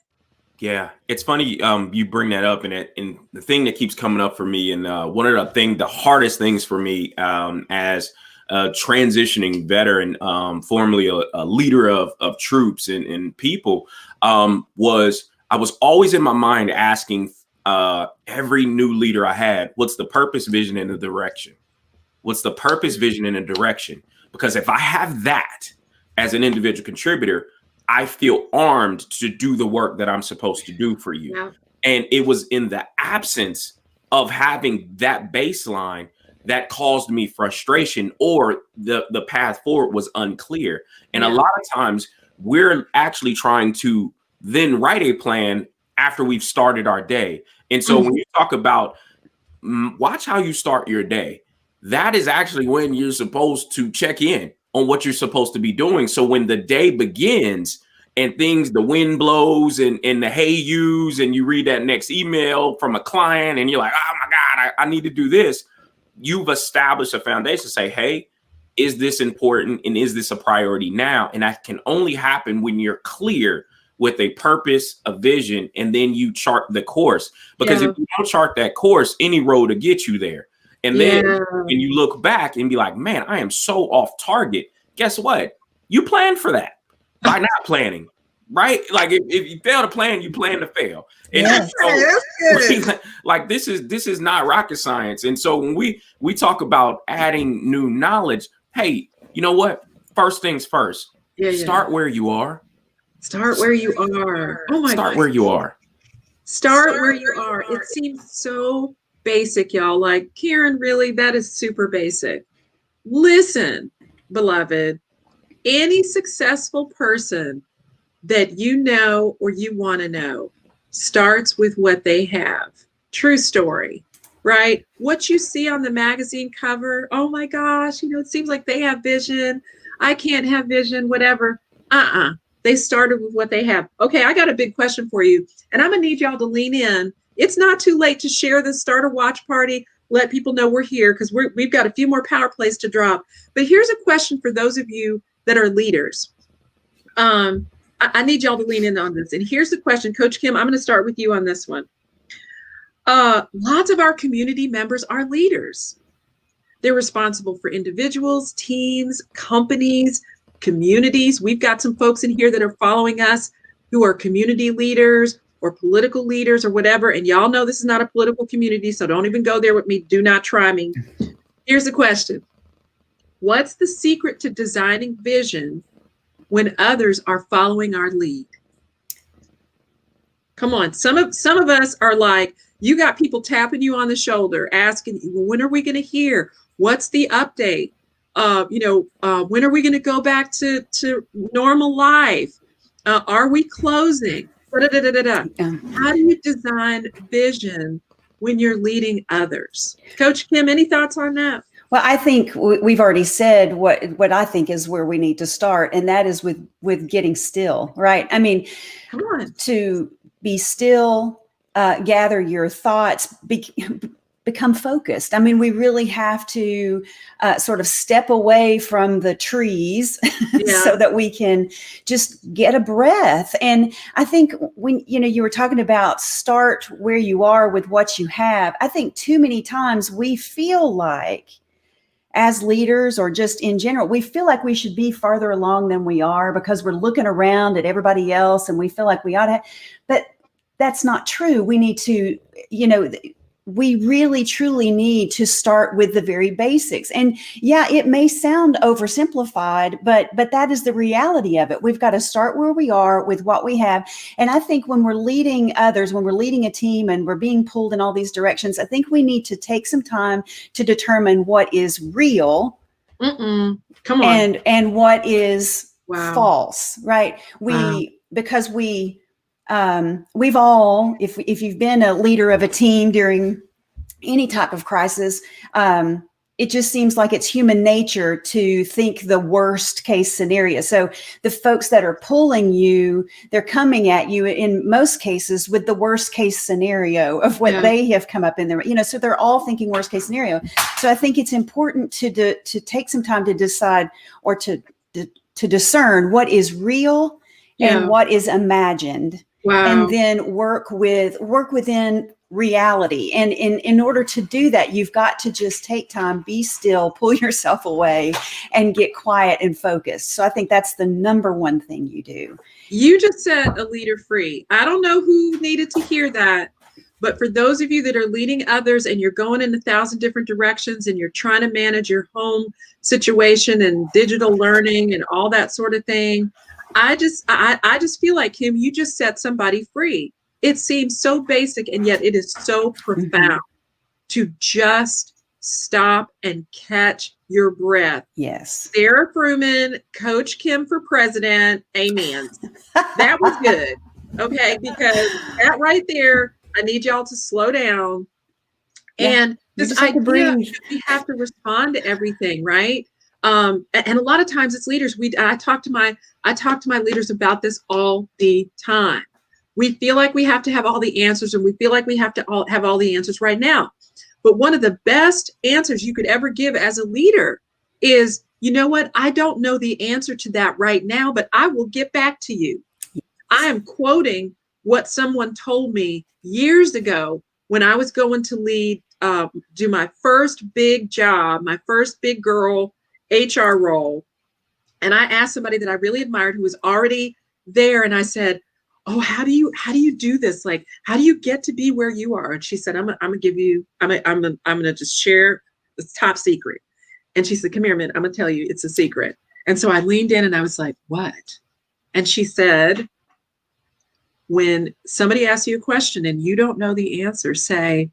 Yeah, it's funny you bring that up, and the thing that keeps coming up for me, and one of the hardest things for me as a transitioning veteran, formerly a leader of troops and people, was I was always in my mind asking every new leader I had, what's the purpose, vision, and the direction? What's the purpose, vision, and the direction? Because if I have that as an individual contributor, I feel armed to do the work that I'm supposed to do for you. Yeah. And it was in the absence of having that baseline that caused me frustration, or the path forward was unclear. And a lot of times we're actually trying to then write a plan after we've started our day. And so when you talk about watch how you start your day, that is actually when you're supposed to check in on what you're supposed to be doing. So when the day begins and the wind blows and the hey yous, and you read that next email from a client and you're like, oh my God, I need to do this. You've established a foundation to say, hey, is this important? And is this a priority now? And that can only happen when you're clear with a purpose, a vision, and then you chart the course. Because if you don't chart that course, any road will get you there. And then when you look back and be like, man, I am so off target. Guess what? You planned for that by not planning, right? Like if you fail to plan, you plan to fail. And so, like this is not rocket science. And so when we talk about adding new knowledge, hey, you know what? First things first, start where you are. Start where you are. Oh my Start God. where you are. Start where you are. It seems so basic, y'all. Like, Karen, really? That is super basic. Listen, beloved, any successful person that you know or you want to know starts with what they have. True story, right? What you see on the magazine cover, oh my gosh, it seems like they have vision. I can't have vision, whatever. They started with what they have. Okay, I got a big question for you, and I'm gonna need y'all to lean in. It's not too late to share this, start a watch party, let people know we're here, because we've got a few more power plays to drop. But here's a question for those of you that are leaders. I need y'all to lean in on this. And here's the question, Coach Kim, I'm going to start with you on this one. Lots of our community members are leaders. They're responsible for individuals, teams, companies, communities. We've got some folks in here that are following us who are community leaders or political leaders or whatever. And y'all know this is not a political community, so don't even go there with me. Do not try me. Here's the question. What's the secret to designing vision when others are following our lead? Come on. Some of us are like, you got people tapping you on the shoulder, asking, well, when are we going to hear? What's the update? When are we going to go back to normal life? Are we closing? How do you design vision when you're leading others? Coach Kim, any thoughts on that? Well, I think we've already said what I think is where we need to start, and that is with getting still, right? I mean, come on, to be still, gather your thoughts, become focused. I mean, we really have to sort of step away from the trees so that we can just get a breath. And I think when, you were talking about start where you are with what you have, I think too many times we feel like, as leaders or just in general, we feel like we should be farther along than we are because we're looking around at everybody else and we feel like we ought to, but that's not true. We need to, we really truly need to start with the very basics. And yeah, it may sound oversimplified, but that is the reality of it. We've got to start where we are with what we have. And I think when we're leading others, when we're leading a team and we're being pulled in all these directions, I think we need to take some time to determine what is real. Come on. And what is false, right? Because we've all, if you've been a leader of a team during any type of crisis, it just seems like it's human nature to think the worst case scenario. So the folks that are pulling you, they're coming at you in most cases with the worst case scenario of what they have come up in there. So they're all thinking worst case scenario. So I think it's important to take some time to decide or to discern what is real and what is imagined. And then work within reality. And in order to do that, you've got to just take time, be still, pull yourself away and get quiet and focused. So I think that's the number one thing you do. You just set a leader free. I don't know who needed to hear that, but for those of you that are leading others and you're going in 1,000 different directions and you're trying to manage your home situation and digital learning and all that sort of thing, I just feel like, Kim, you just set somebody free. It seems so basic, and yet it is so profound to just stop and catch your breath. Yes. Sarah Fruman, Coach Kim for president. Amen. That was good. Okay, because that right there, I need y'all to slow down. And this idea that we have to respond to everything, right? And a lot of times it's leaders. I talk to my leaders about this all the time. We feel like we have to have all the answers, and we feel like we have to have all the answers right now. But one of the best answers you could ever give as a leader is, you know what? I don't know the answer to that right now, but I will get back to you. I am quoting what someone told me years ago when I was going to do my first big job, my first big girl HR role. And I asked somebody that I really admired who was already there. And I said, oh, how do you do this? Like, how do you get to be where you are? And she said, I'm going to just share this top secret. And she said, come here a minute. I'm going to tell you, it's a secret. And so I leaned in and I was like, what? And she said, when somebody asks you a question and you don't know the answer, say,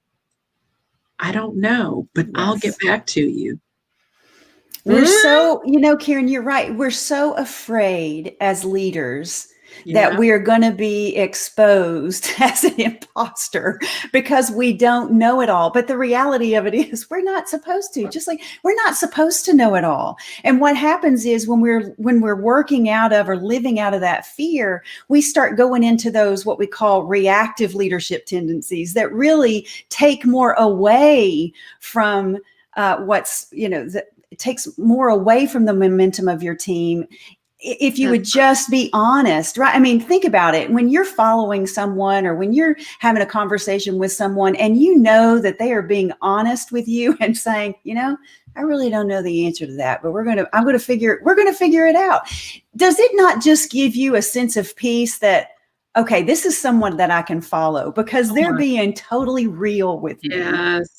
I don't know, but I'll get back to you. We're so, Karen, you're right. We're so afraid as leaders that we are going to be exposed as an imposter because we don't know it all. But the reality of it is we're not supposed to, just like we're not supposed to know it all. And what happens is when we're working out of or living out of that fear, we start going into those, what we call reactive leadership tendencies that really take more away from it takes more away from the momentum of your team. If you would just be honest, right? I mean, think about it. When you're following someone or when you're having a conversation with someone and you know that they are being honest with you and saying, I really don't know the answer to that, but we're going to figure it out. Does it not just give you a sense of peace that, okay, this is someone that I can follow because they're being totally real with me,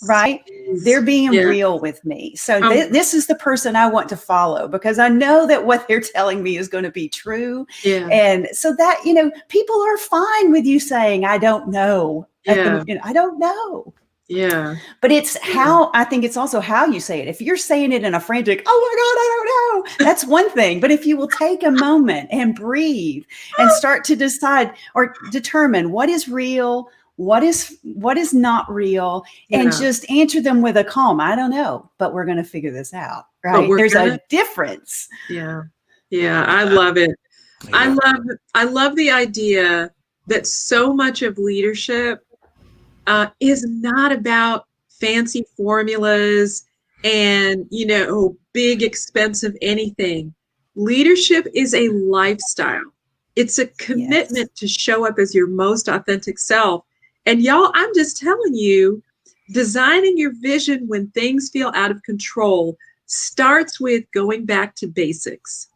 right? They're being real with me. So this is the person I want to follow because I know that what they're telling me is going to be true. Yeah. And so that, people are fine with you saying, I don't know. I don't know. Yeah. But it's I think it's also how you say it. If you're saying it in a frantic, oh my God, I don't know, that's one thing. But if you will take a moment and breathe and start to decide or determine what is real, what is not real, and just answer them with a calm, I don't know, but we're going to figure this out. Right. There's a difference. Yeah. Yeah. I love it. Yeah. I love the idea that so much of leadership is not about fancy formulas and, big, expensive anything. Leadership is a lifestyle. It's a commitment to show up as your most authentic self. And y'all, I'm just telling you, designing your vision when things feel out of control starts with going back to basics.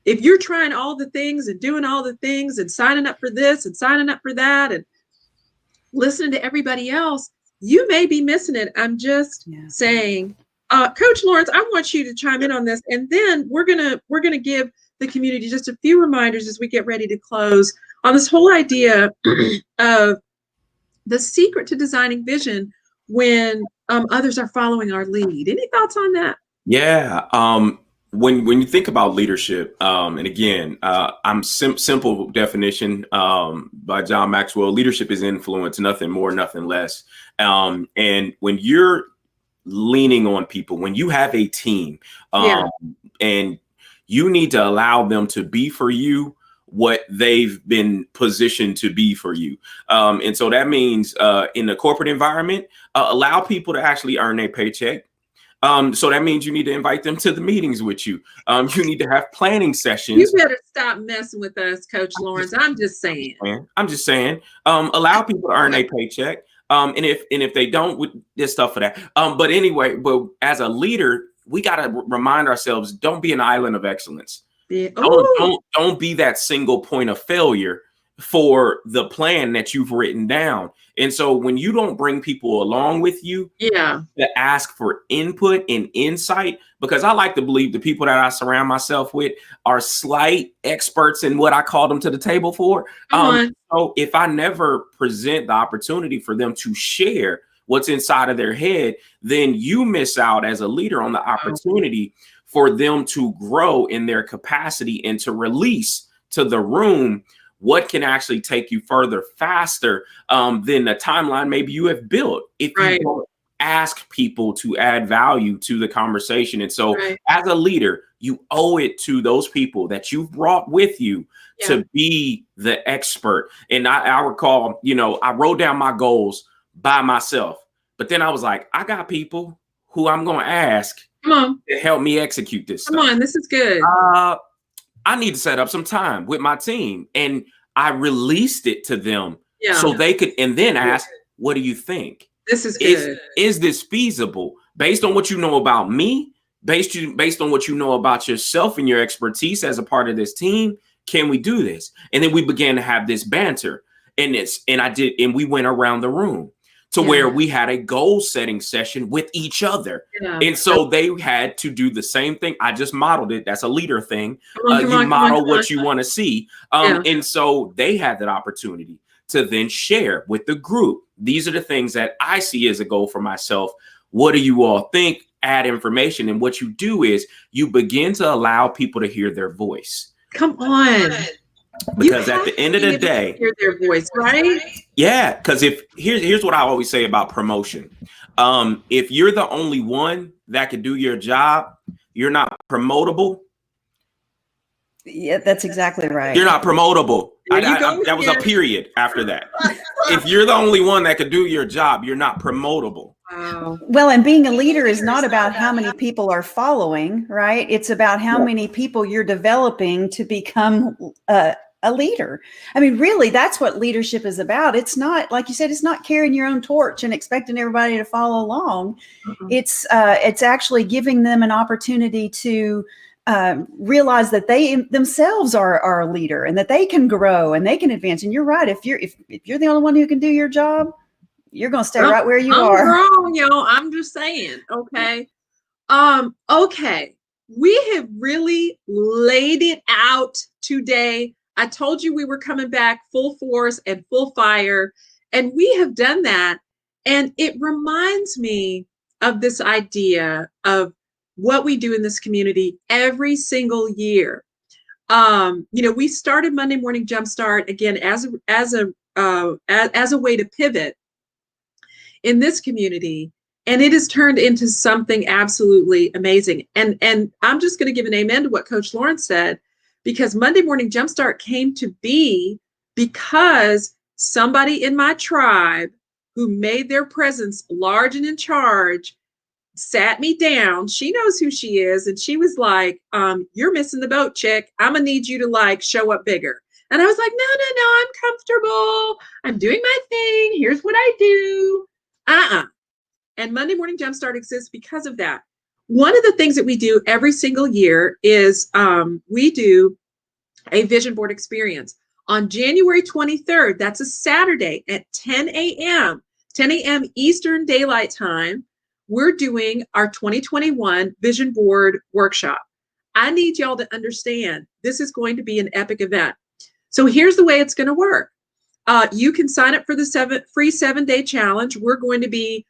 If you're trying all the things and doing all the things and signing up for this and signing up for that and listening to everybody else, you may be missing it. I'm just saying, Coach Lawrence, I want you to chime in on this, and then we're gonna give the community just a few reminders as we get ready to close on this whole idea of the secret to designing vision when others are following our lead. Any thoughts on that? Yeah. When you think about leadership, and again, I'm simple definition by John Maxwell, leadership is influence, nothing more, nothing less. And when you're leaning on people, when you have a team, and you need to allow them to be for you what they've been positioned to be for you. And so that means in the corporate environment, allow people to actually earn their paycheck. So that means you need to invite them to the meetings with you. You need to have planning sessions. You better stop messing with us, Coach Lawrence. I'm just saying. Allow people to earn a paycheck. And if they don't, there's stuff for that. But anyway, but as a leader, we got to remind ourselves: don't be an island of excellence. Yeah. Don't be that single point of failure for the plan that you've written down. And so when you don't bring people along with you to ask for input and insight, because I like to believe the people that I surround myself with are slight experts in what I call them to the table for. So if I never present the opportunity for them to share what's inside of their head, then you miss out as a leader on the opportunity for them to grow in their capacity and to release to the room what can actually take you further faster than the timeline maybe you have built if you don't ask people to add value to the conversation. And so as a leader, you owe it to those people that you've brought with you to be the expert. And I recall, I wrote down my goals by myself, but then I was like, I got people who I'm going to ask to help me execute this. Come on, this is good. I need to set up some time with my team, and I released it to them so they could, and then ask, what do you think? This is good. Is this feasible based on what you know about me, based on what you know about yourself and your expertise as a part of this team? Can we do this? And then we began to have this banter, and we went around the room to where we had a goal setting session with each other. And so they had to do the same thing. I just modeled it. That's a leader thing. You model what you want to see. And so they had that opportunity to then share with the group. These are the things that I see as a goal for myself. What do you all think? Add information. And what you do is you begin to allow people to hear their voice. Come on. Because at the end of the day, hear their voice, right? Yeah, because here's what I always say about promotion. If you're the only one that can do your job, you're not promotable. Yeah, that's exactly right. You're not promotable. That was a period after that. If you're the only one that could do your job, you're not promotable. Wow. Well, and being a leader is not about how many people are following, right? It's about how many people you're developing to become a leader. I mean, really, that's what leadership is about. It's not, like you said, it's not carrying your own torch and expecting everybody to follow along. It's actually giving them an opportunity to realize that they themselves are a leader and that they can grow and they can advance. And you're right. If you're the only one who can do your job, you're going to stay right where you are. Wrong, yo. I'm just saying. Okay. Okay. We have really laid it out today. I told you we were coming back full force and full fire, and we have done that. And it reminds me of this idea of what we do in this community every single year. We started Monday Morning Jumpstart again as a way to pivot in this community, and it has turned into something absolutely amazing. And I'm just going to give an amen to what Coach Lawrence said, because Monday Morning Jumpstart came to be because somebody in my tribe who made their presence large and in charge sat me down. She knows who she is. And she was like, you're missing the boat, chick. I'm gonna need you to show up bigger. And I was like, no, I'm comfortable. I'm doing my thing. Here's what I do. And Monday Morning Jumpstart exists because of that. One of the things that we do every single year is we do a vision board experience on January 23rd. That's a Saturday at 10 a.m. Eastern Daylight Time. We're doing our 2021 vision board workshop. I need y'all to understand this is going to be an epic event. So here's the way it's going to work. You can sign up for the free 7-day challenge. We're going to be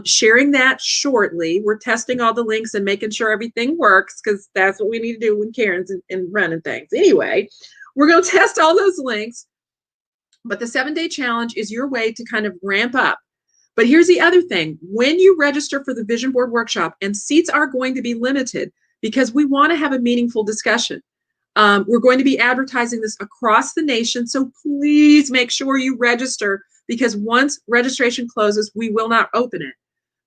sharing that shortly. We're testing all the links and making sure everything works, because that's what we need to do when Karen's and running things. Anyway, we're going to test all those links. But the 7-day challenge is your way to kind of ramp up. But here's the other thing. When you register for the Vision Board Workshop, and seats are going to be limited because we want to have a meaningful discussion. We're going to be advertising this across the nation. So please make sure you register, because once registration closes, we will not open it.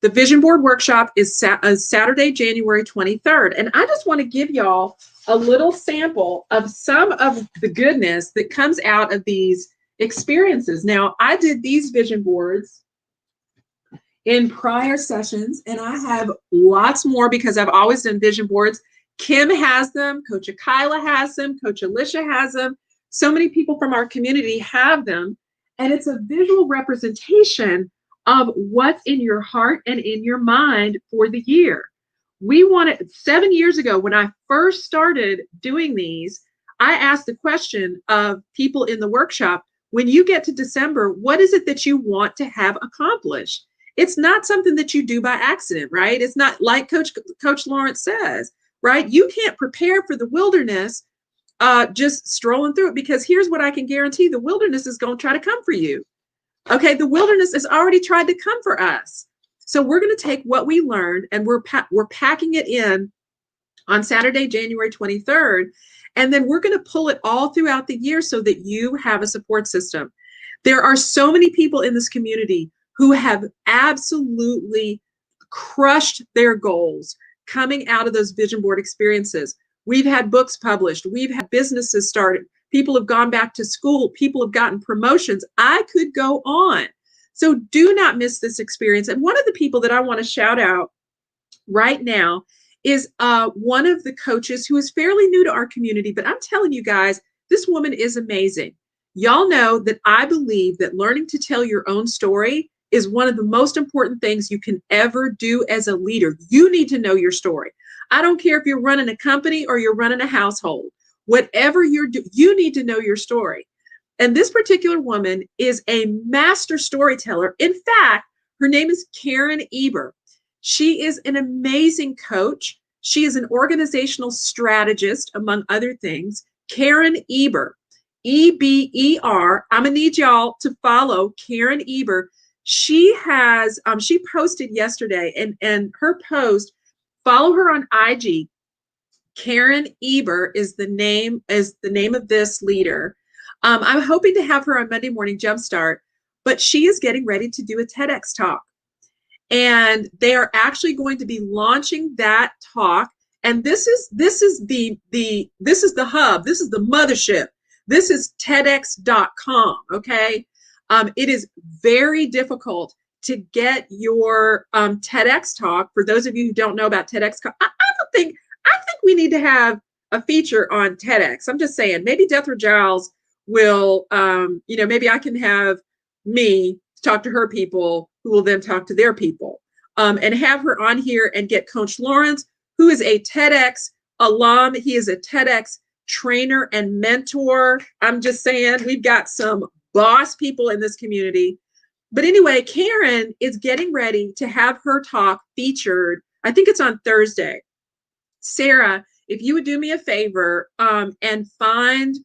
The Vision Board Workshop is Saturday, January 23rd. And I just want to give y'all a little sample of some of the goodness that comes out of these experiences. Now, I did these vision boards in prior sessions, and I have lots more because I've always done vision boards. Kim has them, Coach Akila has them, Coach Alicia has them. So many people from our community have them. And it's a visual representation of what's in your heart and in your mind for the year. We wanted 7 years ago, when I first started doing these, I asked the question of people in the workshop, when you get to December, what is it that you want to have accomplished? It's not something that you do by accident, right? It's not like Coach Lawrence says, right? You can't prepare for the wilderness just strolling through it, because here's what I can guarantee: the wilderness is going to try to come for you. Okay, the wilderness has already tried to come for us. So we're going to take what we learned, and we're packing it in on Saturday, January 23rd, and then we're going to pull it all throughout the year so that you have a support system. There are so many people in this community who have absolutely crushed their goals coming out of those vision board experiences. We've had books published. We've had businesses started. People have gone back to school. People have gotten promotions. I could go on. So do not miss this experience. And one of the people that I want to shout out right now is one of the coaches who is fairly new to our community. But I'm telling you guys, this woman is amazing. Y'all know that I believe that learning to tell your own story is one of the most important things you can ever do as a leader. You need to know your story. I don't care if you're running a company or you're running a household. Whatever you're doing, you need to know your story. And this particular woman is a master storyteller. In fact, her name is Karen Eber. She is an amazing coach. She is an organizational strategist, among other things. Karen Eber, E-B-E-R. I'm going to need y'all to follow Karen Eber. She has, she posted yesterday, and her post, follow her on IG. Karen Eber is the name of this leader. I'm hoping to have her on Monday Morning Jumpstart, but she is getting ready to do a TEDx talk. And they are actually going to be launching that talk. And this is the hub. This is the mothership. This is TEDx.com. Okay. It is very difficult to get your TEDx talk. For those of you who don't know about TEDx, I think we need to have a feature on TEDx. I'm just saying, maybe Death Giles will, maybe I can have me talk to her people who will then talk to their people, and have her on here and get Coach Lawrence, who is a TEDx alum. He is a TEDx trainer and mentor. I'm just saying, we've got some boss people in this community. But anyway, Karen is getting ready to have her talk featured. I think it's on Thursday. Sarah, if you would do me a favor, and find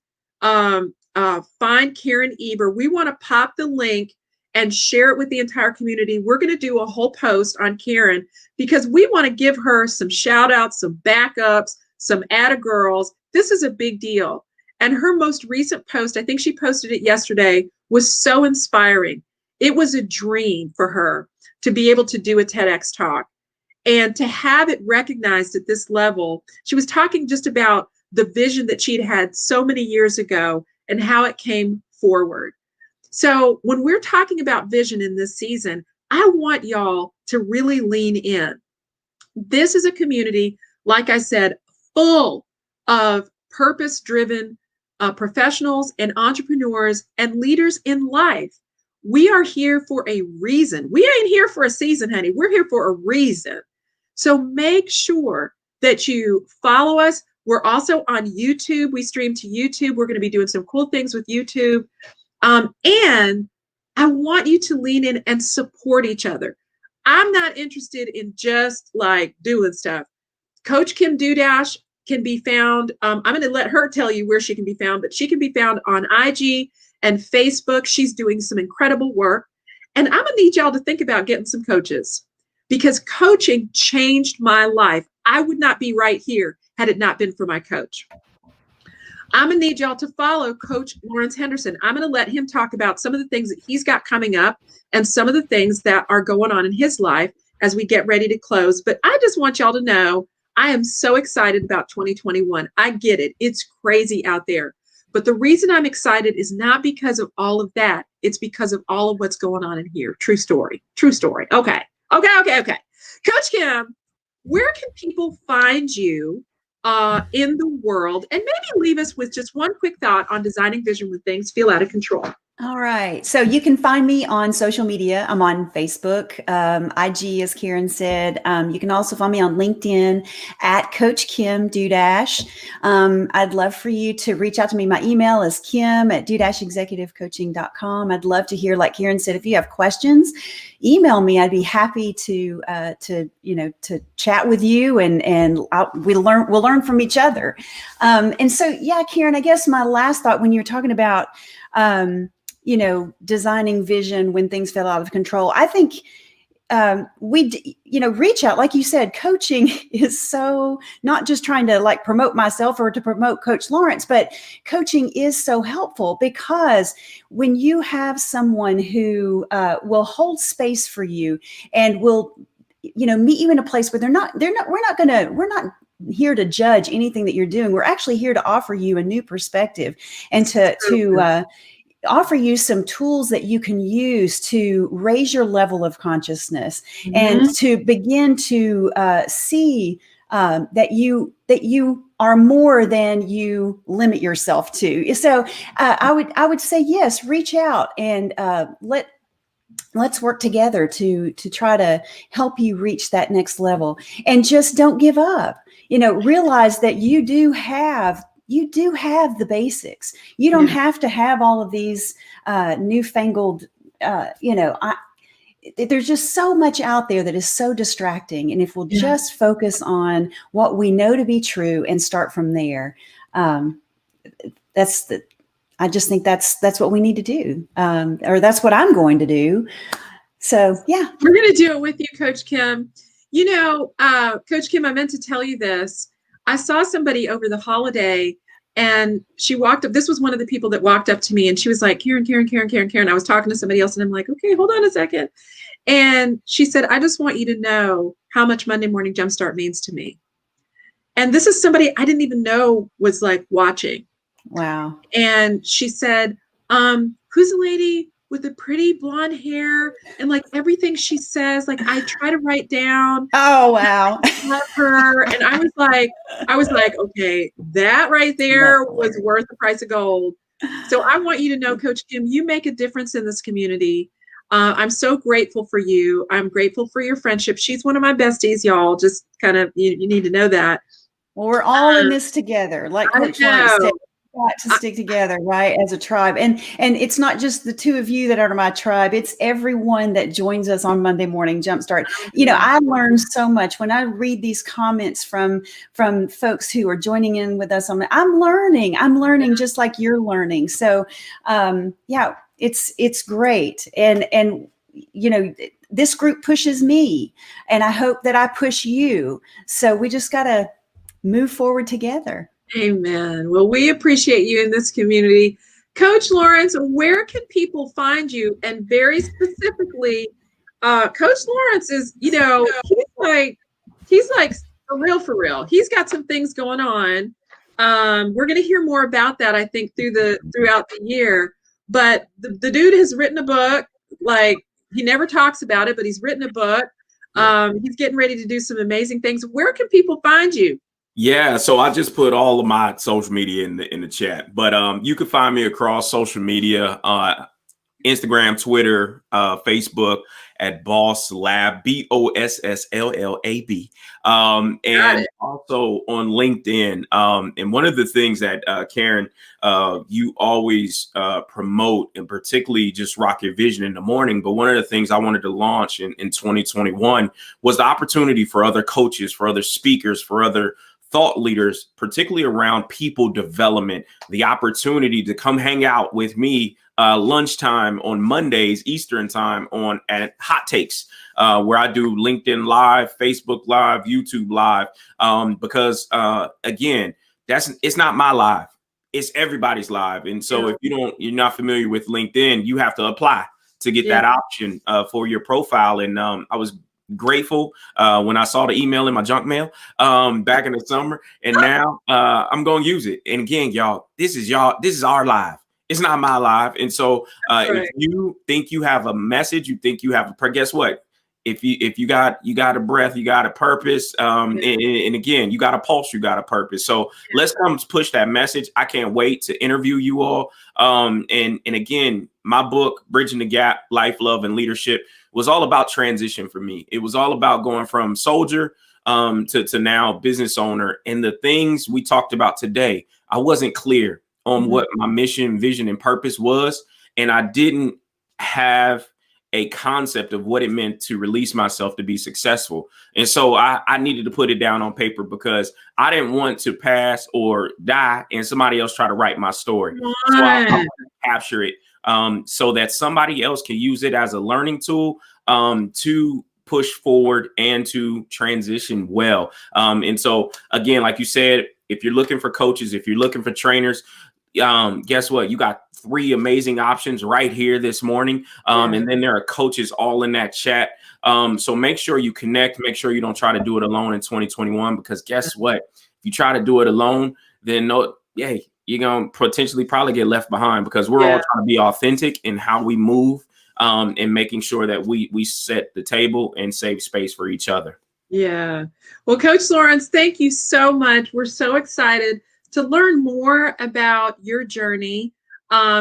Karen Eber, we want to pop the link and share it with the entire community. We're going to do a whole post on Karen because we want to give her some shout outs, some backups, some atta girls. This is a big deal. And her most recent post, I think she posted it yesterday, was so inspiring. It was a dream for her to be able to do a TEDx talk and to have it recognized at this level. She was talking just about the vision that she'd had so many years ago and how it came forward. So when we're talking about vision in this season, I want y'all to really lean in. This is a community, like I said, full of purpose-driven professionals and entrepreneurs and leaders in life. We are here for a reason. We ain't here for a season, honey. We're here for a reason. So make sure that you follow us. We're also on YouTube. We stream to YouTube. We're going to be doing some cool things with YouTube. And I want you to lean in and support each other. I'm not interested in just like doing stuff. Coach Kim Dudash can be found. I'm going to let her tell you where she can be found, but she can be found on IG and Facebook. She's doing some incredible work. And I'm going to need y'all to think about getting some coaches because coaching changed my life. I would not be right here had it not been for my coach. I'm going to need y'all to follow Coach Lawrence Henderson. I'm going to let him talk about some of the things that he's got coming up and some of the things that are going on in his life as we get ready to close. But I just want y'all to know I am so excited about 2021. I get it. It's crazy out there. But the reason I'm excited is not because of all of that. It's because of all of what's going on in here. True story. True story. Okay. Coach Kim, where can people find you in the world? And maybe leave us with just one quick thought on designing vision when things feel out of control. All right. So you can find me on social media. I'm on Facebook, IG, as Karen said. You can also find me on LinkedIn at Coach Kim Dudash. I'd love for you to reach out to me. My email is kim@dudashexecutivecoaching.com. I'd love to hear, like Karen said, if you have questions, email me. I'd be happy to chat with you and we'll learn from each other. And so, yeah, Karen, I guess my last thought when you're talking about, designing vision when things fell out of control, I think reach out. Like you said, coaching is so not just trying to like promote myself or to promote Coach Lawrence, but coaching is so helpful because when you have someone who will hold space for you and will, meet you in a place where we're not here to judge anything that you're doing. We're actually here to offer you a new perspective and to offer you some tools that you can use to raise your level of consciousness and to begin to see that you are more than you limit yourself to. So I would say, yes, reach out and let's work together to try to help you reach that next level, and just don't give up. Realize that you do have you do have the basics. You don't have to have all of these newfangled, there's just so much out there that is so distracting. And if we'll just focus on what we know to be true and start from there, I just think that's what we need to do, or that's what I'm going to do. So, yeah. We're going to do it with you, Coach Kim. You know, Coach Kim, I meant to tell you this. I saw somebody over the holiday, and she walked up. This was one of the people that walked up to me, and she was like, Karen. I was talking to somebody else, and I'm like, okay, hold on a second. And she said, I just want you to know how much Monday Morning Jumpstart means to me. And this is somebody I didn't even know was like watching. Wow. And she said, who's the lady with the pretty blonde hair? And like everything she says, like I try to write down. Oh, wow. I love her. And I was like, okay, that right there was worth the price of gold. So I want you to know, Coach Kim, you make a difference in this community. I'm so grateful for you. I'm grateful for your friendship. She's one of my besties, y'all. Just kind of, you need to know that. Well, we're all in this together. Like Coach Lawrence said, we've got to stick together, right, as a tribe. And it's not just the two of you that are my tribe. It's everyone that joins us on Monday Morning Jumpstart. You know, I learned so much when I read these comments from folks who are joining in with us. I'm learning just like you're learning. So, yeah. It's great. And, you know, this group pushes me, and I hope that I push you. So we just got to move forward together. Amen. Well, we appreciate you in this community. Coach Lawrence, where can people find you? And very specifically, Coach Lawrence is, you know, he's like for real. He's got some things going on. We're going to hear more about that, I think, throughout the year. But the dude has written a book. Like, he never talks about it, but he's written a book. He's getting ready to do some amazing things. Where can people find you? Yeah, so I just put all of my social media in the chat, but you can find me across social media, Instagram, Twitter, Facebook at Boss Lab, BOSSLLAB, and also on LinkedIn. And one of the things that Karen, you always promote, and particularly just rock your vision in the morning. But one of the things I wanted to launch in 2021 was the opportunity for other coaches, for other speakers, for other thought leaders, particularly around people development, the opportunity to come hang out with me lunchtime on Mondays, Eastern time at Hot Takes, where I do LinkedIn Live, Facebook Live, YouTube Live, because again, it's not my live, it's everybody's live. And so if you're not familiar with LinkedIn, you have to apply to get that option for your profile. And I was grateful when I saw the email in my junk mail back in the summer, and now I'm gonna use it. And again, y'all, this is our live. It's not my live. And so if you think you have a message, you think you have a guess what? If you got a breath, you got a purpose, and again, you got a pulse, you got a purpose. So let's come push that message. I can't wait to interview you all. And again, my book, Bridging the Gap, Life, Love, and Leadership, was all about transition for me. It was all about going from soldier to now business owner. And the things we talked about today, I wasn't clear on what my mission, vision, and purpose was. And I didn't have a concept of what it meant to release myself to be successful. And so I needed to put it down on paper because I didn't want to pass or die and somebody else try to write my story. So I capture it so that somebody else can use it as a learning tool to push forward and to transition well. And so again, like you said, if you're looking for coaches, if you're looking for trainers, guess what? You got 3 amazing options right here this morning. And then there are coaches all in that chat. So make sure you connect, make sure you don't try to do it alone in 2021, because guess what? If you try to do it alone, then you're going to potentially probably get left behind, because we're all trying to be authentic in how we move and making sure that we set the table and save space for each other. Yeah. Well, Coach Lawrence, thank you so much. We're so excited to learn more about your journey.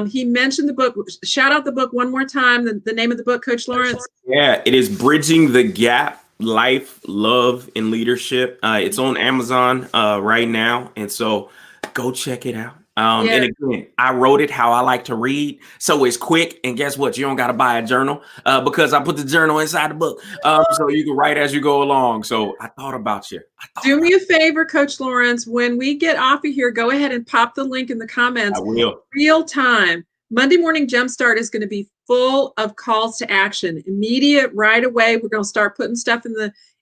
He mentioned the book. Shout out the book one more time. The name of the book, Coach Lawrence. Yeah, it is Bridging the Gap, Life, Love, and Leadership. It's on Amazon right now. And so Go check it out. Yeah. And again, I wrote it how I like to read, so it's quick. And guess what? You don't got to buy a journal because I put the journal inside the book, so you can write as you go along. So I thought about you. Do me a favor, Coach Lawrence. When we get off of here, go ahead and pop the link in the comments. I will. Real time. Monday Morning Jumpstart is going to be full of calls to action, immediate, right away. We're going to start putting stuff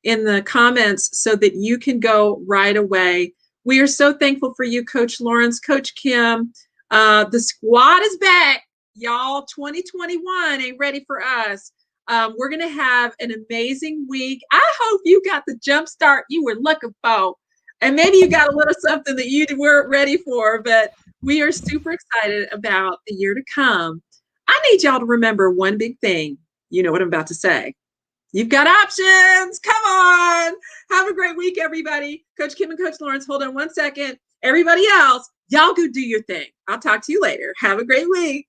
in the comments so that you can go right away. We are so thankful for you, Coach Lawrence, Coach Kim. The squad is back, y'all. 2021 ain't ready for us. We're going to have an amazing week. I hope you got the jump start you were looking for. And maybe you got a little something that you weren't ready for, but we are super excited about the year to come. I need y'all to remember one big thing. You know what I'm about to say. You've got options. Come on. Have a great week, everybody. Coach Kim and Coach Lawrence, hold on one second. Everybody else, y'all go do your thing. I'll talk to you later. Have a great week.